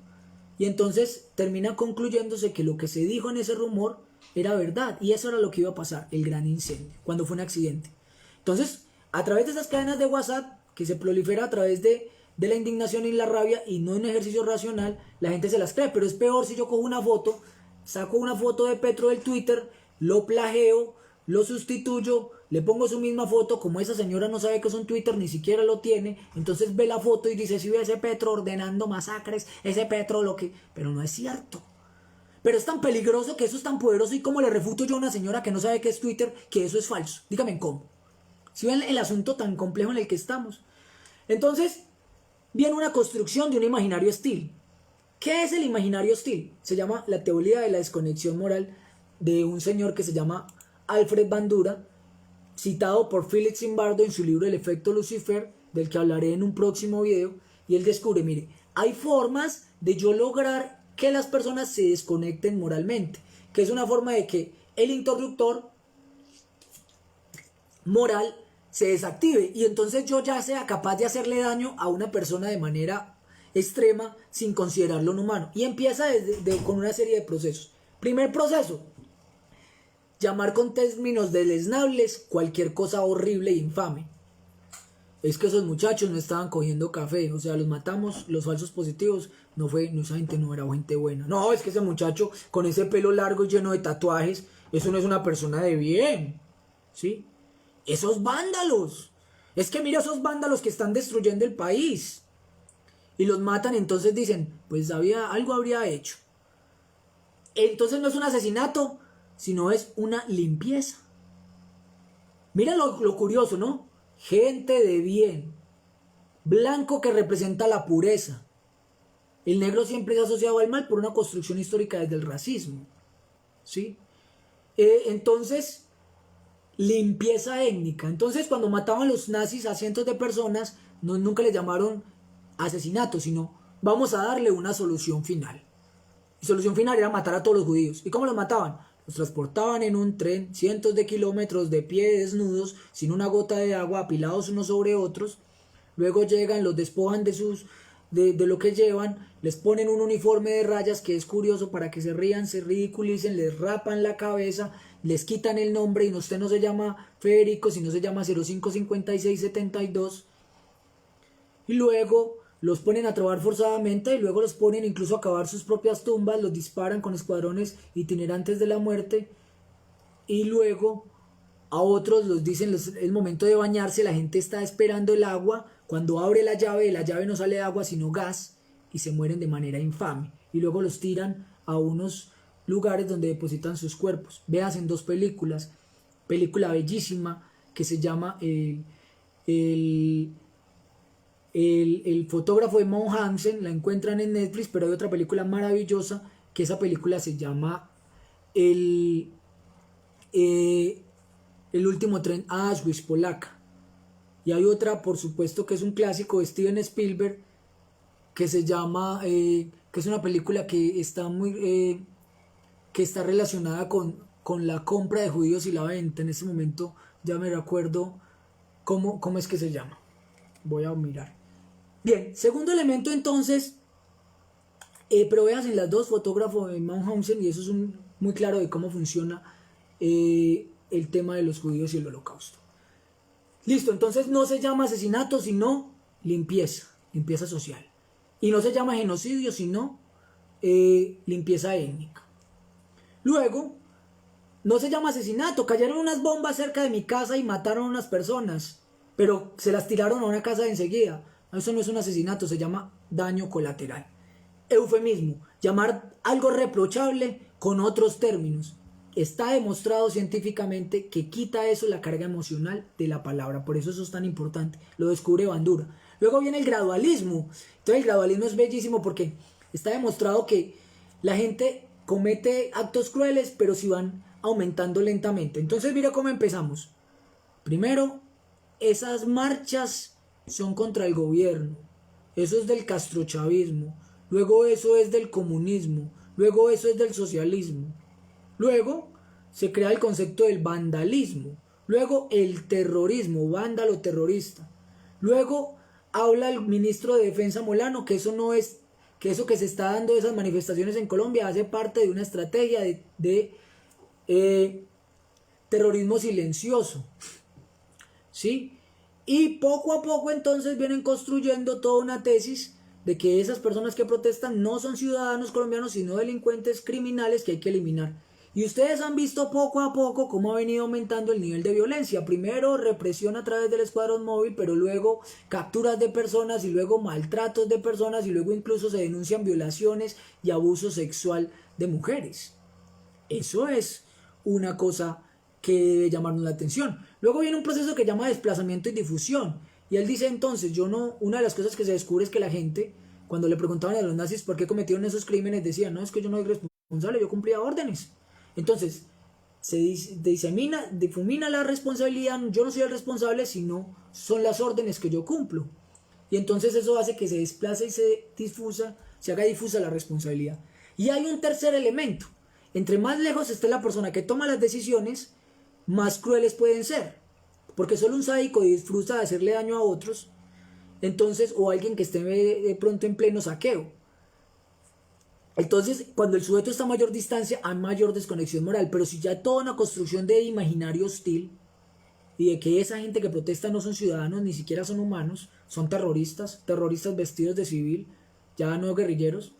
Speaker 1: y entonces termina concluyéndose que lo que se dijo en ese rumor era verdad, y eso era lo que iba a pasar, el gran incendio, cuando fue un accidente. Entonces, a través de esas cadenas de WhatsApp, que se prolifera a través de la indignación y la rabia, y no un ejercicio racional, la gente se las cree. Pero es peor si yo cojo una foto, saco una foto de Petro del Twitter, lo plagio, lo sustituyo, le pongo su misma foto. Como esa señora no sabe que es un Twitter, ni siquiera lo tiene, entonces ve la foto y dice: si ve ese Petro ordenando masacres, ese Petro lo que... Pero no es cierto. Pero es tan peligroso, que eso es tan poderoso, y como le refuto yo a una señora que no sabe qué es Twitter, que eso es falso. Dígame cómo. Si ven el asunto tan complejo en el que estamos. Entonces viene una construcción de un imaginario hostil. ¿Qué es el imaginario hostil? Se llama la teoría de la desconexión moral, de un señor que se llama Alfred Bandura, citado por Philip Zimbardo en su libro El efecto Lucifer, del que hablaré en un próximo video. Y él descubre, mire, hay formas de yo lograr que las personas se desconecten moralmente, que es una forma de que el interruptor moral se desactive, y entonces yo ya sea capaz de hacerle daño a una persona de manera extrema sin considerarlo un humano. Y empieza con una serie de procesos. Primer proceso: llamar con términos deleznables cualquier cosa horrible e infame. Es que esos muchachos no estaban cogiendo café, o sea, los matamos, los falsos positivos. No, esa gente no era gente buena. No, es que ese muchacho con ese pelo largo y lleno de tatuajes, eso no es una persona de bien, ¿sí? Esos vándalos, es que mira esos vándalos que están destruyendo el país, y los matan. Entonces dicen: pues algo habría hecho. Entonces no es un asesinato, sino es una limpieza. Mira lo curioso, ¿no? Gente de bien, blanco que representa la pureza. El negro siempre se ha asociado al mal por una construcción histórica desde el racismo, ¿sí? Entonces, limpieza étnica. Entonces, cuando mataban los nazis a cientos de personas, nunca le llamaron asesinato, sino vamos a darle una solución final. Y solución final era matar a todos los judíos. ¿Y cómo los mataban? Los transportaban en un tren cientos de kilómetros de pie, desnudos, sin una gota de agua, apilados unos sobre otros. Luego llegan, los despojan de lo que llevan, les ponen un uniforme de rayas, que es curioso, para que se rían, se ridiculicen, les rapan la cabeza, les quitan el nombre, y usted no se llama Federico, sino se llama 055672. Y luego los ponen a trabajar forzadamente, y luego los ponen incluso a cavar sus propias tumbas, los disparan con escuadrones itinerantes de la muerte, y luego a otros los dicen el momento de bañarse, la gente está esperando el agua, cuando abre la llave, de la llave no sale agua sino gas y se mueren de manera infame y luego los tiran a unos lugares donde depositan sus cuerpos. Veas en 2 películas, película bellísima que se llama el, el fotógrafo de Mount Hansen, la encuentran en Netflix, pero hay otra película maravillosa que esa película se llama el, eh, el último tren a Auschwitz, polaca. Y hay otra, por supuesto, que es un clásico de Steven Spielberg, que se llama, que es una película que está que está relacionada con la compra de judíos y la venta. En ese momento ya me recuerdo cómo es que se llama. Voy a mirar. Bien, segundo elemento entonces, pero veas en las 2 fotógrafos de Mount Hansen y eso es muy claro de cómo funciona el tema de los judíos y el holocausto. Listo, entonces no se llama asesinato sino limpieza social. Y no se llama genocidio sino limpieza étnica. Luego, no se llama asesinato, cayeron unas bombas cerca de mi casa y mataron a unas personas, pero se las tiraron a una casa de enseguida. Eso no es un asesinato, se llama daño colateral. Eufemismo, llamar algo reprochable con otros términos. Está demostrado científicamente que quita eso la carga emocional de la palabra, por eso es tan importante, lo descubre Bandura. Luego viene el gradualismo. Entonces el gradualismo es bellísimo porque está demostrado que la gente comete actos crueles, pero si van aumentando lentamente. Entonces mira cómo empezamos. Primero, esas marchas son contra el gobierno, eso es del castrochavismo, luego eso es del comunismo, luego eso es del socialismo, luego se crea el concepto del vandalismo, luego el terrorismo, vándalo terrorista, luego habla el ministro de Defensa Molano que eso no es, que eso que se está dando, esas manifestaciones en Colombia, hace parte de una estrategia de terrorismo silencioso, ¿sí? Y poco a poco entonces vienen construyendo toda una tesis de que esas personas que protestan no son ciudadanos colombianos sino delincuentes criminales que hay que eliminar. Y ustedes han visto poco a poco cómo ha venido aumentando el nivel de violencia. Primero represión a través del escuadrón móvil, pero luego capturas de personas y luego maltratos de personas y luego incluso se denuncian violaciones y abuso sexual de mujeres. Eso es una cosa que debe llamarnos la atención. Luego viene un proceso que llama desplazamiento y difusión. Y él dice entonces, una de las cosas que se descubre es que la gente, cuando le preguntaban a los nazis por qué cometieron esos crímenes, decían, no, es que yo no soy responsable, yo cumplía órdenes. Entonces, se difumina la responsabilidad, yo no soy el responsable, sino son las órdenes que yo cumplo. Y entonces eso hace que se desplace y se haga difusa la responsabilidad. Y hay un tercer elemento. Entre más lejos esté la persona que toma las decisiones, más crueles pueden ser. Porque solo un sádico disfruta de hacerle daño a otros, entonces, o alguien que esté de pronto en pleno saqueo. Entonces, cuando el sujeto está a mayor distancia, hay mayor desconexión moral. Pero si ya hay toda una construcción de imaginario hostil y de que esa gente que protesta no son ciudadanos, ni siquiera son humanos, son terroristas vestidos de civil, ya no guerrilleros,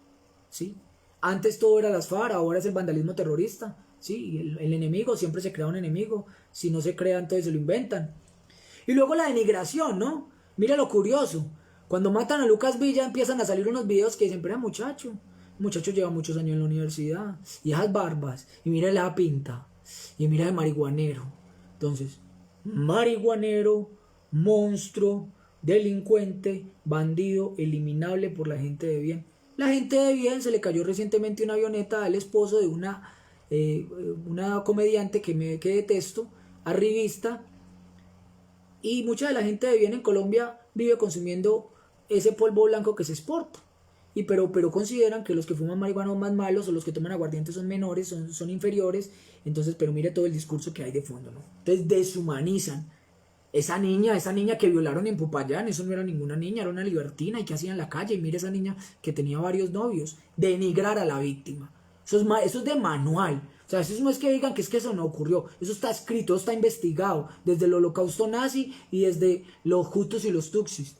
Speaker 1: ¿sí? Antes todo era las FARC, ahora es el vandalismo terrorista, ¿sí? El enemigo, siempre se crea un enemigo, si no se crea entonces se lo inventan. Y luego la denigración, ¿no? Mira lo curioso, cuando matan a Lucas Villa empiezan a salir unos videos que dicen, pero muchacho lleva muchos años en la universidad, y esas barbas, y mira la pinta, y mira el marihuanero. Entonces, marihuanero, monstruo, delincuente, bandido, eliminable por la gente de bien. La gente de bien, se le cayó recientemente una avioneta al esposo de una comediante que detesto, arribista, y mucha de la gente de bien en Colombia vive consumiendo ese polvo blanco que se exporta. Pero consideran que los que fuman marihuana son más malos o los que toman aguardiente son menores, son inferiores. Entonces, pero mire todo el discurso que hay de fondo, ¿no? Entonces deshumanizan. Esa niña que violaron en Popayán, eso no era ninguna niña, era una libertina y que hacía en la calle. Y mire esa niña que tenía varios novios. Denigrar a la víctima. Eso es de manual. O sea, eso no es que digan que es que eso no ocurrió. Eso está escrito, está investigado. Desde el holocausto nazi y desde los hutus y los tutsis.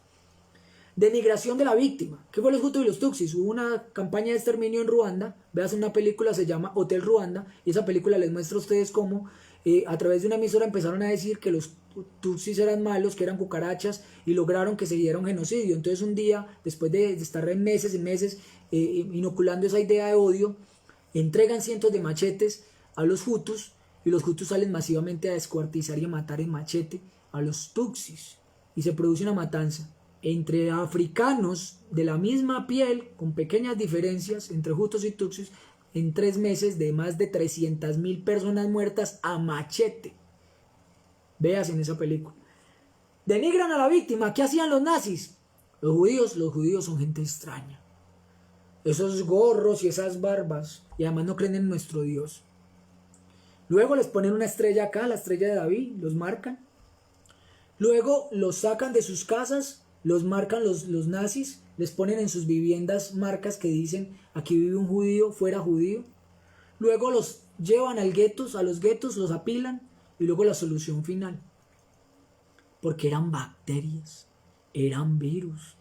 Speaker 1: Denigración de la víctima. ¿Qué fue los Hutus y los Tutsis? Hubo una campaña de exterminio en Ruanda. Veas una película, se llama Hotel Ruanda. Y esa película les muestra a ustedes cómo a través de una emisora empezaron a decir que los tutsis eran malos, que eran cucarachas, y lograron que se diera un genocidio. Entonces un día, después de estar en meses inoculando esa idea de odio, entregan cientos de machetes a los hutus, y los hutus salen masivamente a descuartizar y a matar en machete a los tutsis, y se produce una matanza entre africanos de la misma piel, con pequeñas diferencias entre hutus y tutsis, en 3 meses, de más de 300.000 personas muertas a machete. Veas en esa película. Denigran a la víctima. ¿Qué hacían los nazis? Los judíos son gente extraña. Esos gorros y esas barbas, y además no creen en nuestro Dios. Luego les ponen una estrella acá, la estrella de David, los marcan. Luego los sacan de sus casas, los marcan los nazis, les ponen en sus viviendas marcas que dicen: aquí vive un judío, fuera judío. Luego los llevan a los guetos, los apilan, y luego la solución final. Porque eran bacterias, eran virus.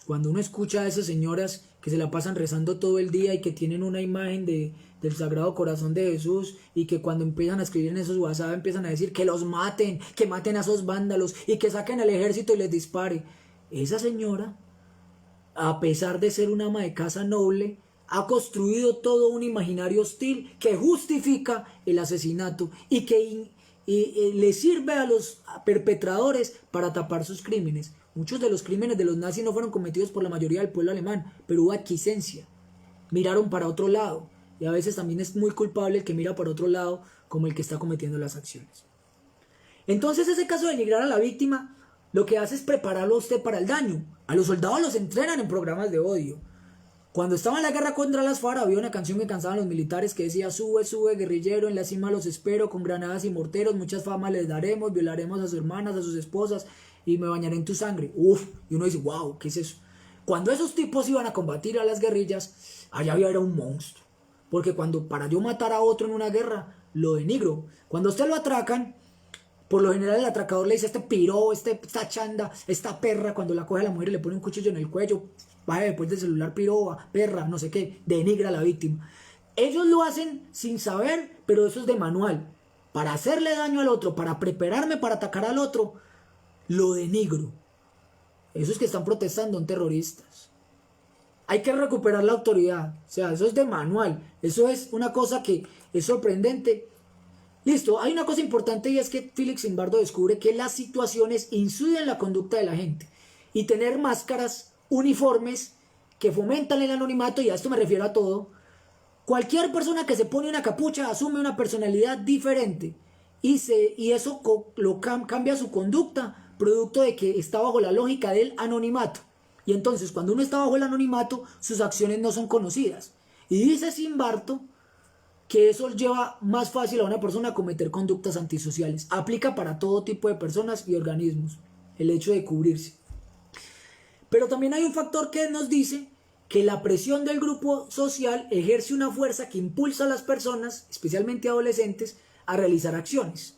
Speaker 1: Cuando uno escucha a esas señoras que se la pasan rezando todo el día y que tienen una imagen del Sagrado Corazón de Jesús, y que cuando empiezan a escribir en esos WhatsApp empiezan a decir que los maten, que maten a esos vándalos y que saquen al ejército y les dispare. Esa señora, a pesar de ser una ama de casa noble, ha construido todo un imaginario hostil que justifica el asesinato y que le sirve a los perpetradores para tapar sus crímenes. Muchos de los crímenes de los nazis no fueron cometidos por la mayoría del pueblo alemán, pero hubo aquiescencia. Miraron para otro lado, y a veces también es muy culpable el que mira para otro lado como el que está cometiendo las acciones. Entonces, ese caso de denigrar a la víctima lo que hace es prepararlo a usted para el daño. A los soldados los entrenan en programas de odio. Cuando estaba en la guerra contra las FARC, había una canción que cantaban los militares que decía: sube, sube, guerrillero, en la cima los espero, con granadas y morteros, muchas famas les daremos, violaremos a sus hermanas, a sus esposas, y me bañaré en tu sangre. Y uno dice: wow, ¿qué es eso? Cuando esos tipos iban a combatir a las guerrillas, allá había era un monstruo. Porque cuando para yo matar a otro en una guerra, lo denigro. Cuando a usted lo atracan, por lo general el atracador le dice: este piro, esta chanda, esta perra. Cuando la coge a la mujer y le pone un cuchillo en el cuello: baje después del celular, piroba, perra, no sé qué, denigra a la víctima. Ellos lo hacen sin saber, pero eso es de manual. Para hacerle daño al otro, para prepararme para atacar al otro, lo denigro. Esos que están protestando son terroristas. Hay que recuperar la autoridad. O sea, eso es de manual. Eso es una cosa que es sorprendente. Listo, hay una cosa importante, y es que Félix Zimbardo descubre que las situaciones inciden en la conducta de la gente. Y tener máscaras, uniformes que fomentan el anonimato, y a esto me refiero a todo. Cualquier persona que se pone una capucha asume una personalidad diferente, y eso cambia su conducta, producto de que está bajo la lógica del anonimato. Y entonces, cuando uno está bajo el anonimato, sus acciones no son conocidas. Y dice Zimbardo que eso lleva más fácil a una persona a cometer conductas antisociales. Aplica para todo tipo de personas y organismos el hecho de cubrirse. Pero también hay un factor que nos dice que la presión del grupo social ejerce una fuerza que impulsa a las personas, especialmente adolescentes, a realizar acciones.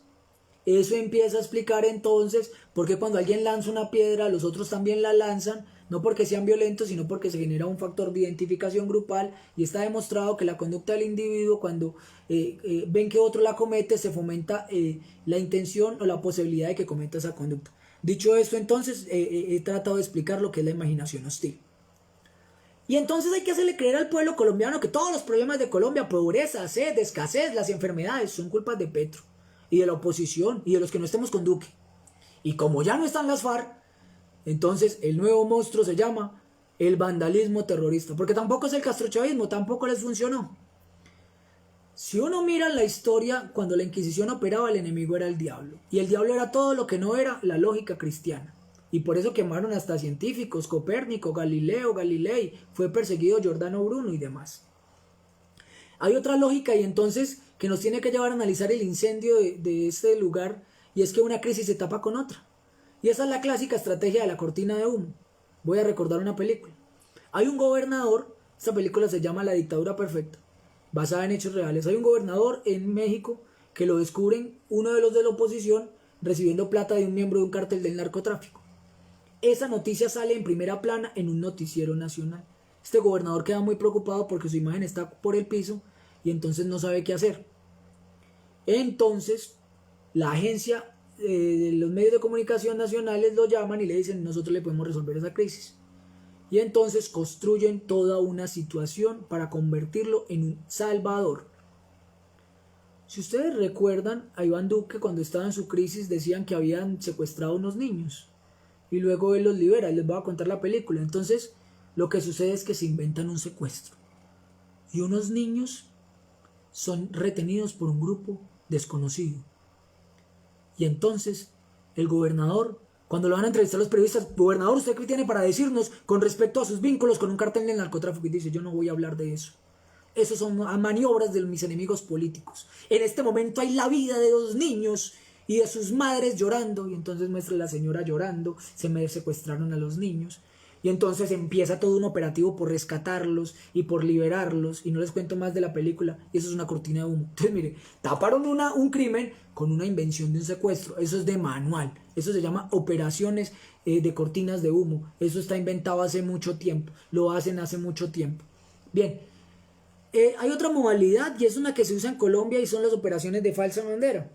Speaker 1: Eso empieza a explicar entonces por qué cuando alguien lanza una piedra, los otros también la lanzan, no porque sean violentos, sino porque se genera un factor de identificación grupal, y está demostrado que la conducta del individuo, cuando ven que otro la comete, se fomenta la intención o la posibilidad de que cometa esa conducta. Dicho esto, entonces, he tratado de explicar lo que es la imaginación hostil. Y entonces hay que hacerle creer al pueblo colombiano que todos los problemas de Colombia, pobreza, sed, escasez, las enfermedades, son culpas de Petro y de la oposición y de los que no estemos con Duque. Y como ya no están las FARC, entonces el nuevo monstruo se llama el vandalismo terrorista, porque tampoco es el castrochavismo, tampoco les funcionó. Si uno mira la historia, cuando la Inquisición operaba, el enemigo era el diablo, y el diablo era todo lo que no era la lógica cristiana, y por eso quemaron hasta científicos: Copérnico, Galileo, Galilei, fue perseguido Giordano Bruno y demás. Hay otra lógica, y entonces, que nos tiene que llevar a analizar el incendio de este lugar, y es que una crisis se tapa con otra. Y esa es la clásica estrategia de la cortina de humo. Voy a recordar una película. Hay un gobernador, esta película se llama La dictadura perfecta, basada en hechos reales. Hay un gobernador en México que lo descubren uno de los de la oposición recibiendo plata de un miembro de un cártel del narcotráfico. Esa noticia sale en primera plana en un noticiero nacional. Este gobernador queda muy preocupado porque su imagen está por el piso y entonces no sabe qué hacer. Entonces, la agencia de los medios de comunicación nacionales lo llaman y le dicen, nosotros le podemos resolver esa crisis. Y entonces construyen toda una situación para convertirlo en un salvador. Si ustedes recuerdan, a Iván Duque cuando estaba en su crisis decían que habían secuestrado unos niños y luego él los libera y les va a contar la película. Entonces lo que sucede es que se inventan un secuestro y unos niños son retenidos por un grupo desconocido. Y entonces el gobernador, cuando lo van a entrevistar los periodistas, gobernador, ¿usted qué tiene para decirnos con respecto a sus vínculos con un cartel del narcotráfico? Y dice, yo no voy a hablar de eso. Esos son maniobras de mis enemigos políticos. En este momento hay la vida de 2 niños y de sus madres llorando. Y entonces muestra a la señora llorando. Se me secuestraron a los niños. Y entonces empieza todo un operativo por rescatarlos y por liberarlos. Y no les cuento más de la película. Y eso es una cortina de humo. Entonces mire, taparon un crimen con una invención de un secuestro. Eso es de manual. Eso se llama operaciones de cortinas de humo. Eso está inventado hace mucho tiempo. Lo hacen hace mucho tiempo. Bien. Hay otra modalidad y es una que se usa en Colombia y son las operaciones de falsa bandera.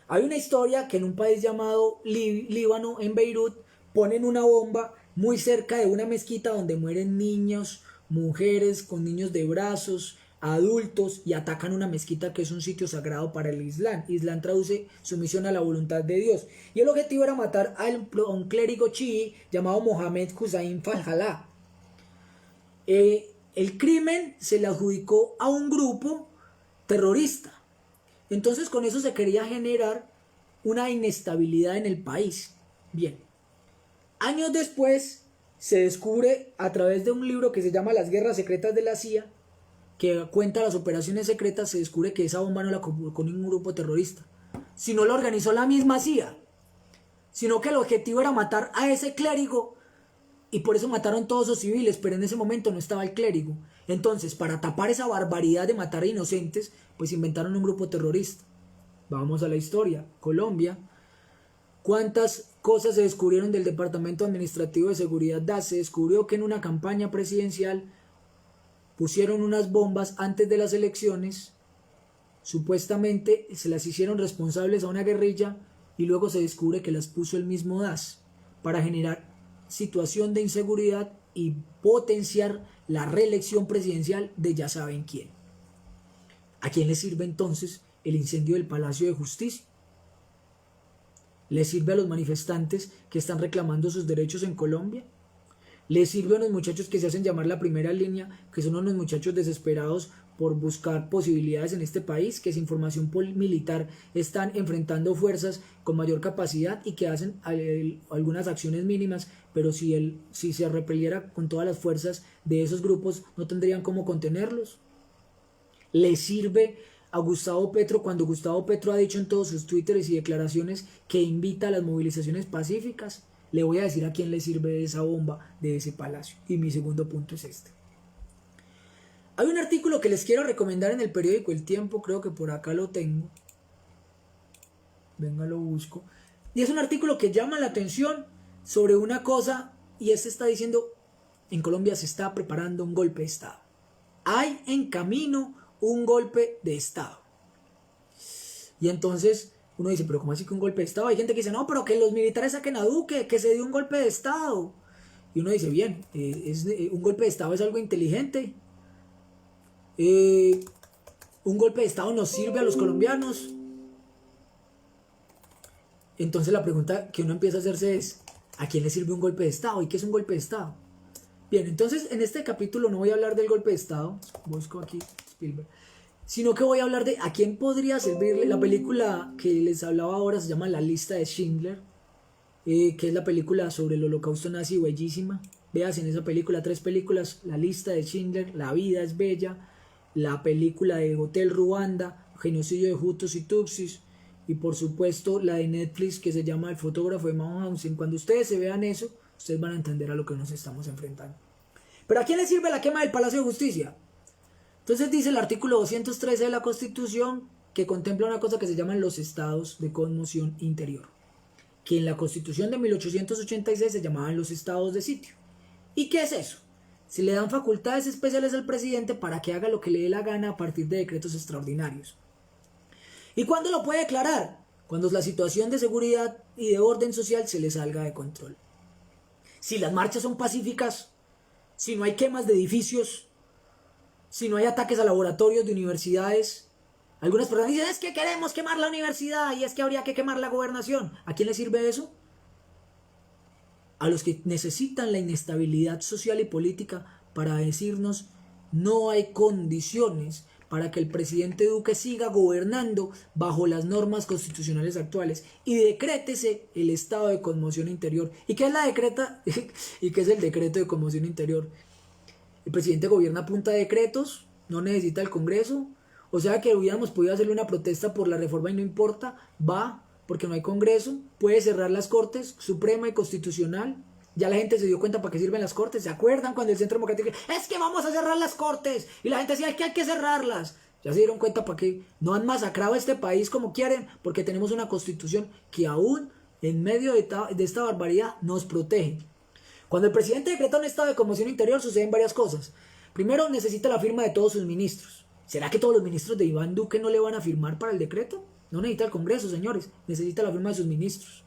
Speaker 1: Hay una historia que en un país llamado Líbano, en Beirut, ponen una bomba muy cerca de una mezquita donde mueren niños, mujeres con niños de brazos, adultos, y atacan una mezquita que es un sitio sagrado para el Islam. Islam traduce sumisión a la voluntad de Dios. Y el objetivo era matar a un clérigo chií llamado Mohamed Hussein Faljalá. El crimen se le adjudicó a un grupo terrorista. Entonces con eso se quería generar una inestabilidad en el país. Bien, años después se descubre a través de un libro que se llama Las guerras secretas de la CIA, que cuenta las operaciones secretas, se descubre que esa bomba no la colocó ningún grupo terrorista, sino la organizó la misma CIA, sino que el objetivo era matar a ese clérigo. Y por eso mataron todos los civiles, pero en ese momento no estaba el clérigo. Entonces, para tapar esa barbaridad de matar a inocentes, pues inventaron un grupo terrorista. Vamos a la historia. Colombia. ¿Cuántas cosas se descubrieron del Departamento Administrativo de Seguridad DAS? Se descubrió que en una campaña presidencial pusieron unas bombas antes de las elecciones. Supuestamente se las hicieron responsables a una guerrilla y luego se descubre que las puso el mismo DAS para generar situación de inseguridad y potenciar la reelección presidencial de ya saben quién. ¿A quién le sirve entonces el incendio del Palacio de Justicia? ¿Le sirve a los manifestantes que están reclamando sus derechos en Colombia? ¿Le sirve a los muchachos que se hacen llamar la primera línea, que son unos muchachos desesperados por buscar posibilidades en este país, que sin formación militar están enfrentando fuerzas con mayor capacidad y que hacen algunas acciones mínimas, pero si se repeliera con todas las fuerzas de esos grupos no tendrían cómo contenerlos? ¿Le sirve a Gustavo Petro cuando Gustavo Petro ha dicho en todos sus twitters y declaraciones que invita a las movilizaciones pacíficas? Le voy a decir a quién le sirve esa bomba de ese palacio. Y mi segundo punto es este. Hay un artículo que les quiero recomendar en el periódico El Tiempo, creo que por acá lo tengo. Venga, lo busco. Y es un artículo que llama la atención sobre una cosa, y este está diciendo, en Colombia se está preparando un golpe de Estado. Hay en camino un golpe de Estado. Y entonces uno dice, pero ¿cómo así que un golpe de Estado? Hay gente que dice, no, pero que los militares saquen a Duque, que se dio un golpe de Estado. Y uno dice, bien, un golpe de Estado es algo inteligente. Un golpe de Estado nos sirve a los colombianos. Entonces la pregunta que uno empieza a hacerse es, ¿a quién le sirve un golpe de Estado? ¿Y qué es un golpe de Estado? Bien, entonces en este capítulo no voy a hablar del golpe de Estado, busco aquí Spielberg, sino que voy a hablar de a quién podría servirle. La película que les hablaba ahora se llama La lista de Schindler, que es la película sobre el holocausto nazi, bellísima. Veas en esa película 3 películas: La lista de Schindler, La vida es bella, la película de Hotel Ruanda, genocidio de Hutus y Tutsis, y por supuesto la de Netflix que se llama El fotógrafo de Mauthausen. Cuando ustedes se vean eso, ustedes van a entender a lo que nos estamos enfrentando. Pero ¿a quién le sirve la quema del Palacio de Justicia? Entonces dice el artículo 213 de la Constitución, que contempla una cosa que se llaman los estados de conmoción interior, que en la Constitución de 1886 se llamaban los estados de sitio. ¿Y qué es eso? Se le dan facultades especiales al presidente para que haga lo que le dé la gana a partir de decretos extraordinarios. ¿Y cuándo lo puede declarar? Cuando la situación de seguridad y de orden social se le salga de control. Si las marchas son pacíficas, si no hay quemas de edificios, si no hay ataques a laboratorios de universidades. Algunas personas dicen, es que queremos quemar la universidad y es que habría que quemar la gobernación. ¿A quién le sirve eso? A los que necesitan la inestabilidad social y política para decirnos no hay condiciones para que el presidente Duque siga gobernando bajo las normas constitucionales actuales y decrétese el estado de conmoción interior. ¿Y qué es la decreta? ¿Y qué es el decreto de conmoción interior? El presidente gobierna a punta de decretos, no necesita el Congreso, o sea que hubiéramos podido hacerle una protesta por la reforma y no importa, va, porque no hay Congreso, puede cerrar las Cortes Suprema y Constitucional. Ya la gente se dio cuenta para qué sirven las Cortes. ¿Se acuerdan cuando el Centro Democrático es que vamos a cerrar las Cortes? Y la gente decía que hay que cerrarlas. Ya se dieron cuenta para qué no han masacrado este país como quieren, porque tenemos una Constitución que aún en medio de esta barbaridad nos protege. Cuando el presidente decreta un estado de conmoción interior suceden varias cosas. Primero, necesita la firma de todos sus ministros. ¿Será que todos los ministros de Iván Duque no le van a firmar para el decreto? No necesita el Congreso, señores. Necesita la firma de sus ministros.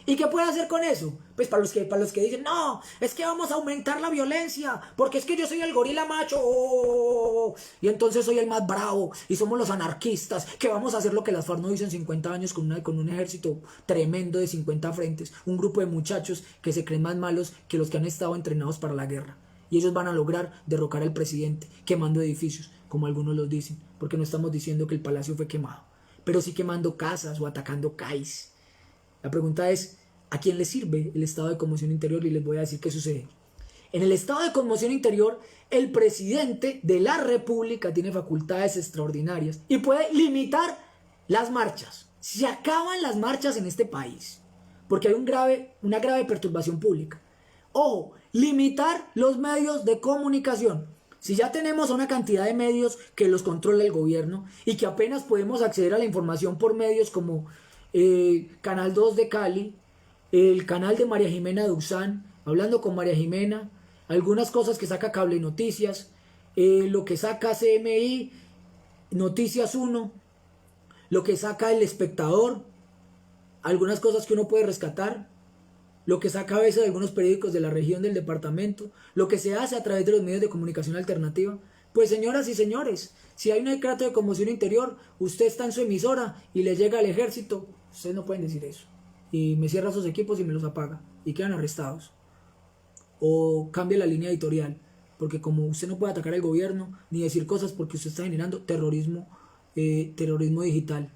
Speaker 1: ¿Y qué puede hacer con eso? Pues para los que dicen, no, es que vamos a aumentar la violencia, porque es que yo soy el gorila macho, y entonces soy el más bravo, y somos los anarquistas, que vamos a hacer lo que las FARC no hizo en 50 años con un ejército tremendo de 50 frentes, un grupo de muchachos que se creen más malos que los que han estado entrenados para la guerra. Y ellos van a lograr derrocar al presidente, quemando edificios, como algunos los dicen, porque no estamos diciendo que el palacio fue quemado, pero sí quemando casas o atacando CAIs. La pregunta es, ¿a quién le sirve el estado de conmoción interior? Y les voy a decir qué sucede. En el estado de conmoción interior, el presidente de la República tiene facultades extraordinarias y puede limitar las marchas. Se acaban las marchas en este país, porque hay una grave perturbación pública. Ojo, limitar los medios de comunicación. Si ya tenemos una cantidad de medios que los controla el gobierno y que apenas podemos acceder a la información por medios como Canal 2 de Cali, el canal de María Jimena Duzán, hablando con María Jimena, algunas cosas que saca Cable Noticias, lo que saca CMI, Noticias 1, lo que saca El Espectador, algunas cosas que uno puede rescatar, lo que saca a veces algunos periódicos de la región del departamento, lo que se hace a través de los medios de comunicación alternativa. Pues señoras y señores, si hay un decreto de conmoción interior, usted está en su emisora y le llega al ejército, ustedes no pueden decir eso. Y me cierra sus equipos y me los apaga y quedan arrestados. O cambia la línea editorial, porque como usted no puede atacar al gobierno ni decir cosas porque usted está generando terrorismo digital.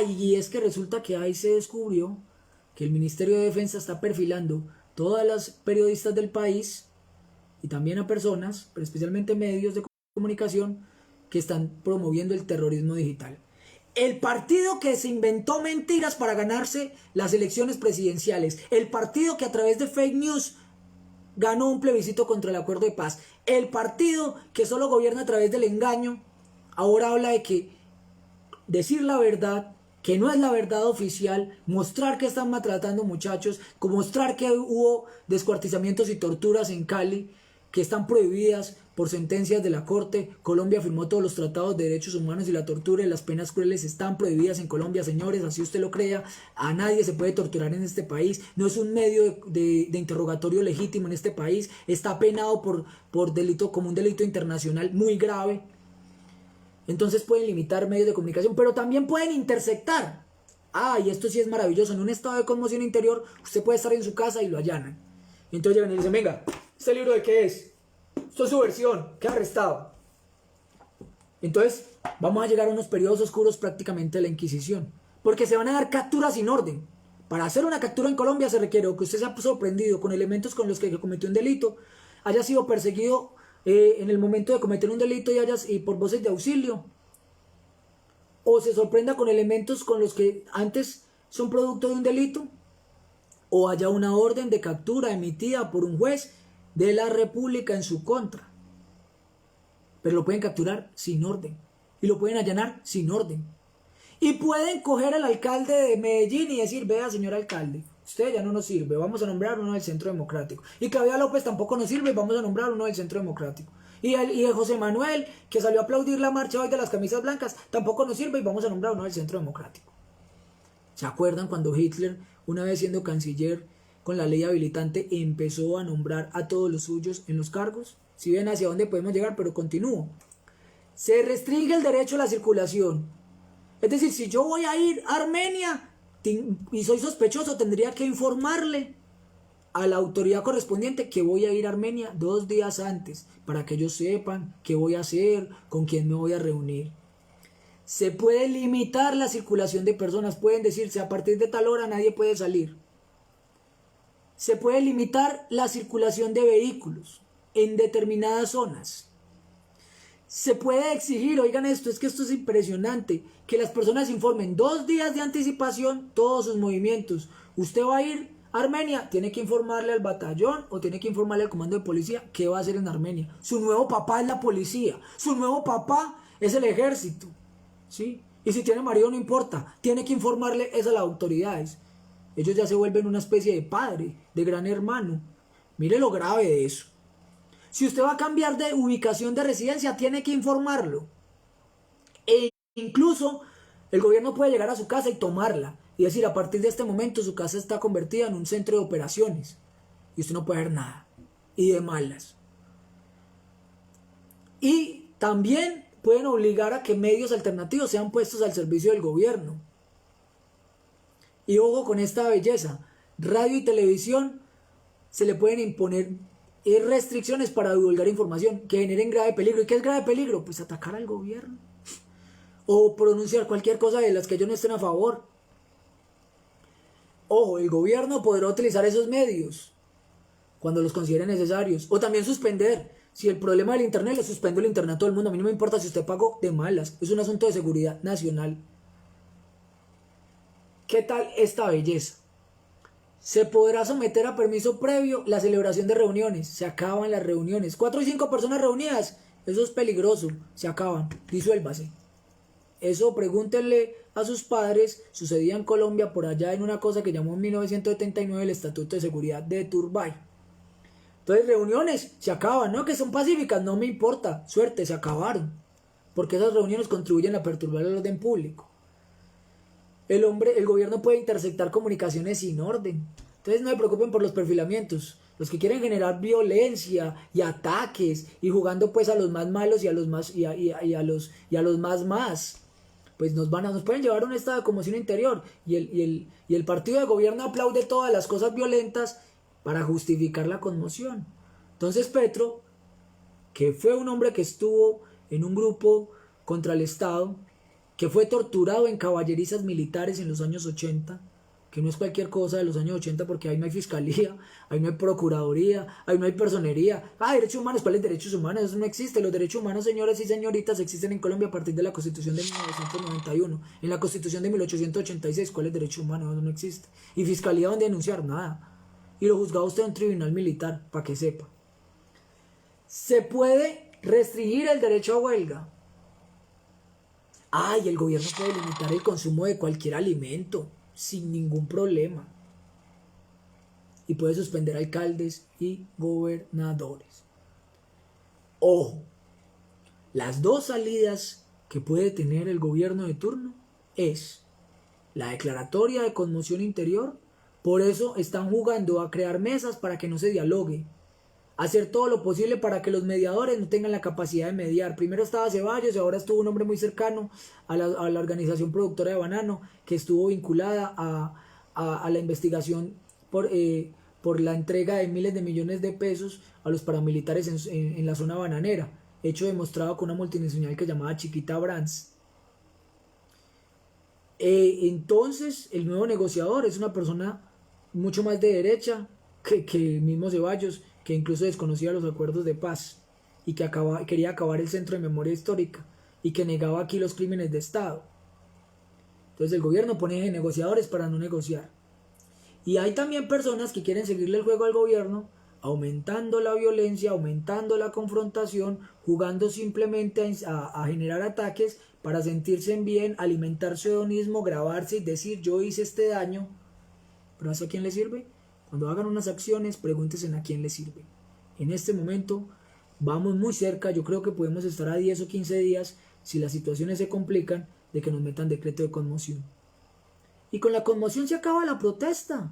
Speaker 1: Y es que resulta que ahí se descubrió que el Ministerio de Defensa está perfilando todas las periodistas del país y también a personas, pero especialmente medios de comunicación, que están promoviendo el terrorismo digital. El partido que se inventó mentiras para ganarse las elecciones presidenciales, el partido que a través de fake news ganó un plebiscito contra el acuerdo de paz, el partido que solo gobierna a través del engaño, ahora habla de que decir la verdad, que no es la verdad oficial, mostrar que están maltratando muchachos, mostrar que hubo descuartizamientos y torturas en Cali, que están prohibidas por sentencias de la Corte. Colombia firmó todos los tratados de derechos humanos y la tortura y las penas crueles están prohibidas en Colombia, señores, así usted lo crea. A nadie se puede torturar en este país, no es un medio de interrogatorio legítimo en este país, está penado por delito, como un delito internacional muy grave. Entonces pueden limitar medios de comunicación, pero también pueden interceptar. Y esto sí es maravilloso, en un estado de conmoción interior usted puede estar en su casa y lo allanan. Y entonces llegan y dicen, venga, ¿este libro de qué es? Esto es su versión, queda arrestado. Entonces vamos a llegar a unos periodos oscuros prácticamente de la Inquisición, porque se van a dar capturas sin orden. Para hacer una captura en Colombia se requiere que usted sea sorprendido con elementos con los que cometió un delito, haya sido perseguido en el momento de cometer un delito y por voces de auxilio, o se sorprenda con elementos con los que antes son producto de un delito, o haya una orden de captura emitida por un juez de la República en su contra. Pero lo pueden capturar sin orden y lo pueden allanar sin orden. Y pueden coger al alcalde de Medellín y decir, vea señor alcalde, usted ya no nos sirve, vamos a nombrar uno del Centro Democrático. Y Claudia López tampoco nos sirve, vamos a nombrar uno del Centro Democrático. Y el José Manuel, que salió a aplaudir la marcha hoy de las camisas blancas, tampoco nos sirve y vamos a nombrar uno del Centro Democrático. ¿Se acuerdan cuando Hitler, una vez siendo canciller, con la ley habilitante, empezó a nombrar a todos los suyos en los cargos? Si ven hacia dónde podemos llegar, pero continúo. Se restringe el derecho a la circulación. Es decir, si yo voy a ir a Armenia y soy sospechoso, tendría que informarle a la autoridad correspondiente que voy a ir a Armenia 2 días antes, para que ellos sepan qué voy a hacer, con quién me voy a reunir. Se puede limitar la circulación de personas, pueden decirse a partir de tal hora nadie puede salir. Se puede limitar la circulación de vehículos en determinadas zonas. Se puede exigir, oigan esto, es que esto es impresionante, que las personas informen 2 días de anticipación todos sus movimientos. Usted va a ir a Armenia, tiene que informarle al batallón o tiene que informarle al comando de policía qué va a hacer en Armenia. Su nuevo papá es la policía, su nuevo papá es el ejército, ¿sí? Y si tiene marido no importa, tiene que informarle eso a las autoridades. Ellos ya se vuelven una especie de padre, de gran hermano. Mire lo grave de eso. Si usted va a cambiar de ubicación de residencia, tiene que informarlo. E incluso el gobierno puede llegar a su casa y tomarla. Y decir, a partir de este momento su casa está convertida en un centro de operaciones. Y usted no puede hacer nada. Y de malas. Y también pueden obligar a que medios alternativos sean puestos al servicio del gobierno. Y ojo con esta belleza. Radio y televisión se le pueden imponer restricciones para divulgar información que generen grave peligro. ¿Y qué es grave peligro? Pues atacar al gobierno o pronunciar cualquier cosa de las que ellos no estén a favor. Ojo, el gobierno podrá utilizar esos medios cuando los considere necesarios, o también suspender. Si el problema del internet, le suspendo el internet a todo el mundo. A mí no me importa si usted pagó de malas, es un asunto de seguridad nacional. ¿Qué tal esta belleza? Se podrá someter a permiso previo la celebración de reuniones. Se acaban las reuniones. 4 y 5 personas reunidas. Eso es peligroso. Se acaban. Disuélvase. Eso pregúntenle a sus padres. Sucedía en Colombia por allá en una cosa que llamó en 1979 el Estatuto de Seguridad de Turbay. Entonces reuniones se acaban. No que son pacíficas. No me importa. Suerte, se acabaron. Porque esas reuniones contribuyen a perturbar el orden público. El gobierno puede interceptar comunicaciones sin orden. Entonces no se preocupen por los perfilamientos. Los que quieren generar violencia y ataques y jugando pues a los más malos y a los más y a los más pues nos pueden llevar a un estado de conmoción interior y el partido de gobierno aplaude todas las cosas violentas para justificar la conmoción. Entonces Petro, que fue un hombre que estuvo en un grupo contra el Estado, que fue torturado en caballerizas militares en los años 80, que no es cualquier cosa de los años 80 porque ahí no hay fiscalía, ahí no hay procuraduría, ahí no hay personería. Derechos humanos, ¿cuáles derechos humanos? Eso no existe. Los derechos humanos, señores y señoritas, existen en Colombia a partir de la Constitución de 1991. En la Constitución de 1886, ¿cuáles derechos humanos? Eso no existe. Y fiscalía, ¿dónde denunciar? Nada. Y lo juzgaba usted a un tribunal militar, para que sepa. Se puede restringir el derecho a huelga. Y el gobierno puede limitar el consumo de cualquier alimento sin ningún problema. Y puede suspender alcaldes y gobernadores. Ojo, las dos salidas que puede tener el gobierno de turno es la declaratoria de conmoción interior. Por eso están jugando a crear mesas para que no se dialogue. Hacer todo lo posible para que los mediadores no tengan la capacidad de mediar. Primero estaba Ceballos y ahora estuvo un hombre muy cercano a la organización productora de banano que estuvo vinculada a la investigación por la entrega de miles de millones de pesos a los paramilitares en la zona bananera, hecho demostrado con una multinacional que se llamaba Chiquita Brands. Entonces el nuevo negociador es una persona mucho más de derecha que el mismo Ceballos, que incluso desconocía los acuerdos de paz y que quería acabar el Centro de Memoria Histórica y que negaba aquí los crímenes de Estado. Entonces el gobierno pone negociadores para no negociar. Y hay también personas que quieren seguirle el juego al gobierno, aumentando la violencia, aumentando la confrontación, jugando simplemente a generar ataques para sentirse bien, alimentar su hedonismo, grabarse y decir yo hice este daño. ¿Pero eso a quién le sirve? Cuando hagan unas acciones, pregúntense a quién les sirve. En este momento, Vamos muy cerca, yo creo que podemos estar a 10 o 15 días, si las situaciones se complican, de que nos metan decreto de conmoción. Y con la conmoción se acaba la protesta.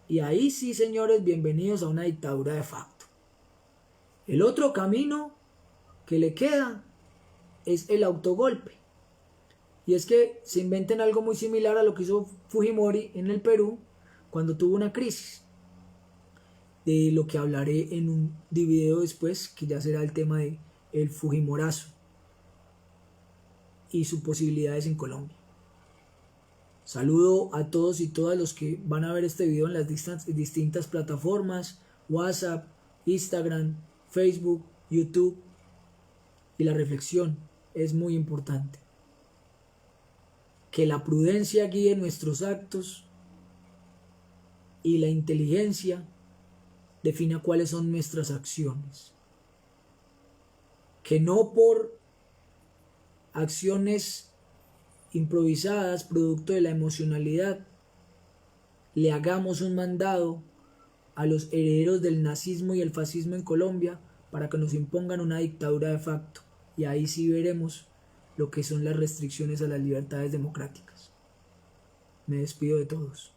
Speaker 1: Y ahí sí, señores, bienvenidos a una dictadura de facto. El otro camino que le queda es el autogolpe. Y es que se inventen algo muy similar a lo que hizo Fujimori en el Perú cuando tuvo una crisis, de lo que hablaré en un video después, que ya será el tema de el Fujimorazo y sus posibilidades en Colombia. Saludo a todos y todas los que van a ver este video en las distintas plataformas: WhatsApp, Instagram, Facebook, YouTube. Y la reflexión es muy importante: que la prudencia guíe nuestros actos y la inteligencia defina cuáles son nuestras acciones. Que no por acciones improvisadas, producto de la emocionalidad, le hagamos un mandado a los herederos del nazismo y el fascismo en Colombia para que nos impongan una dictadura de facto. Y ahí sí veremos lo que son las restricciones a las libertades democráticas. Me despido de todos.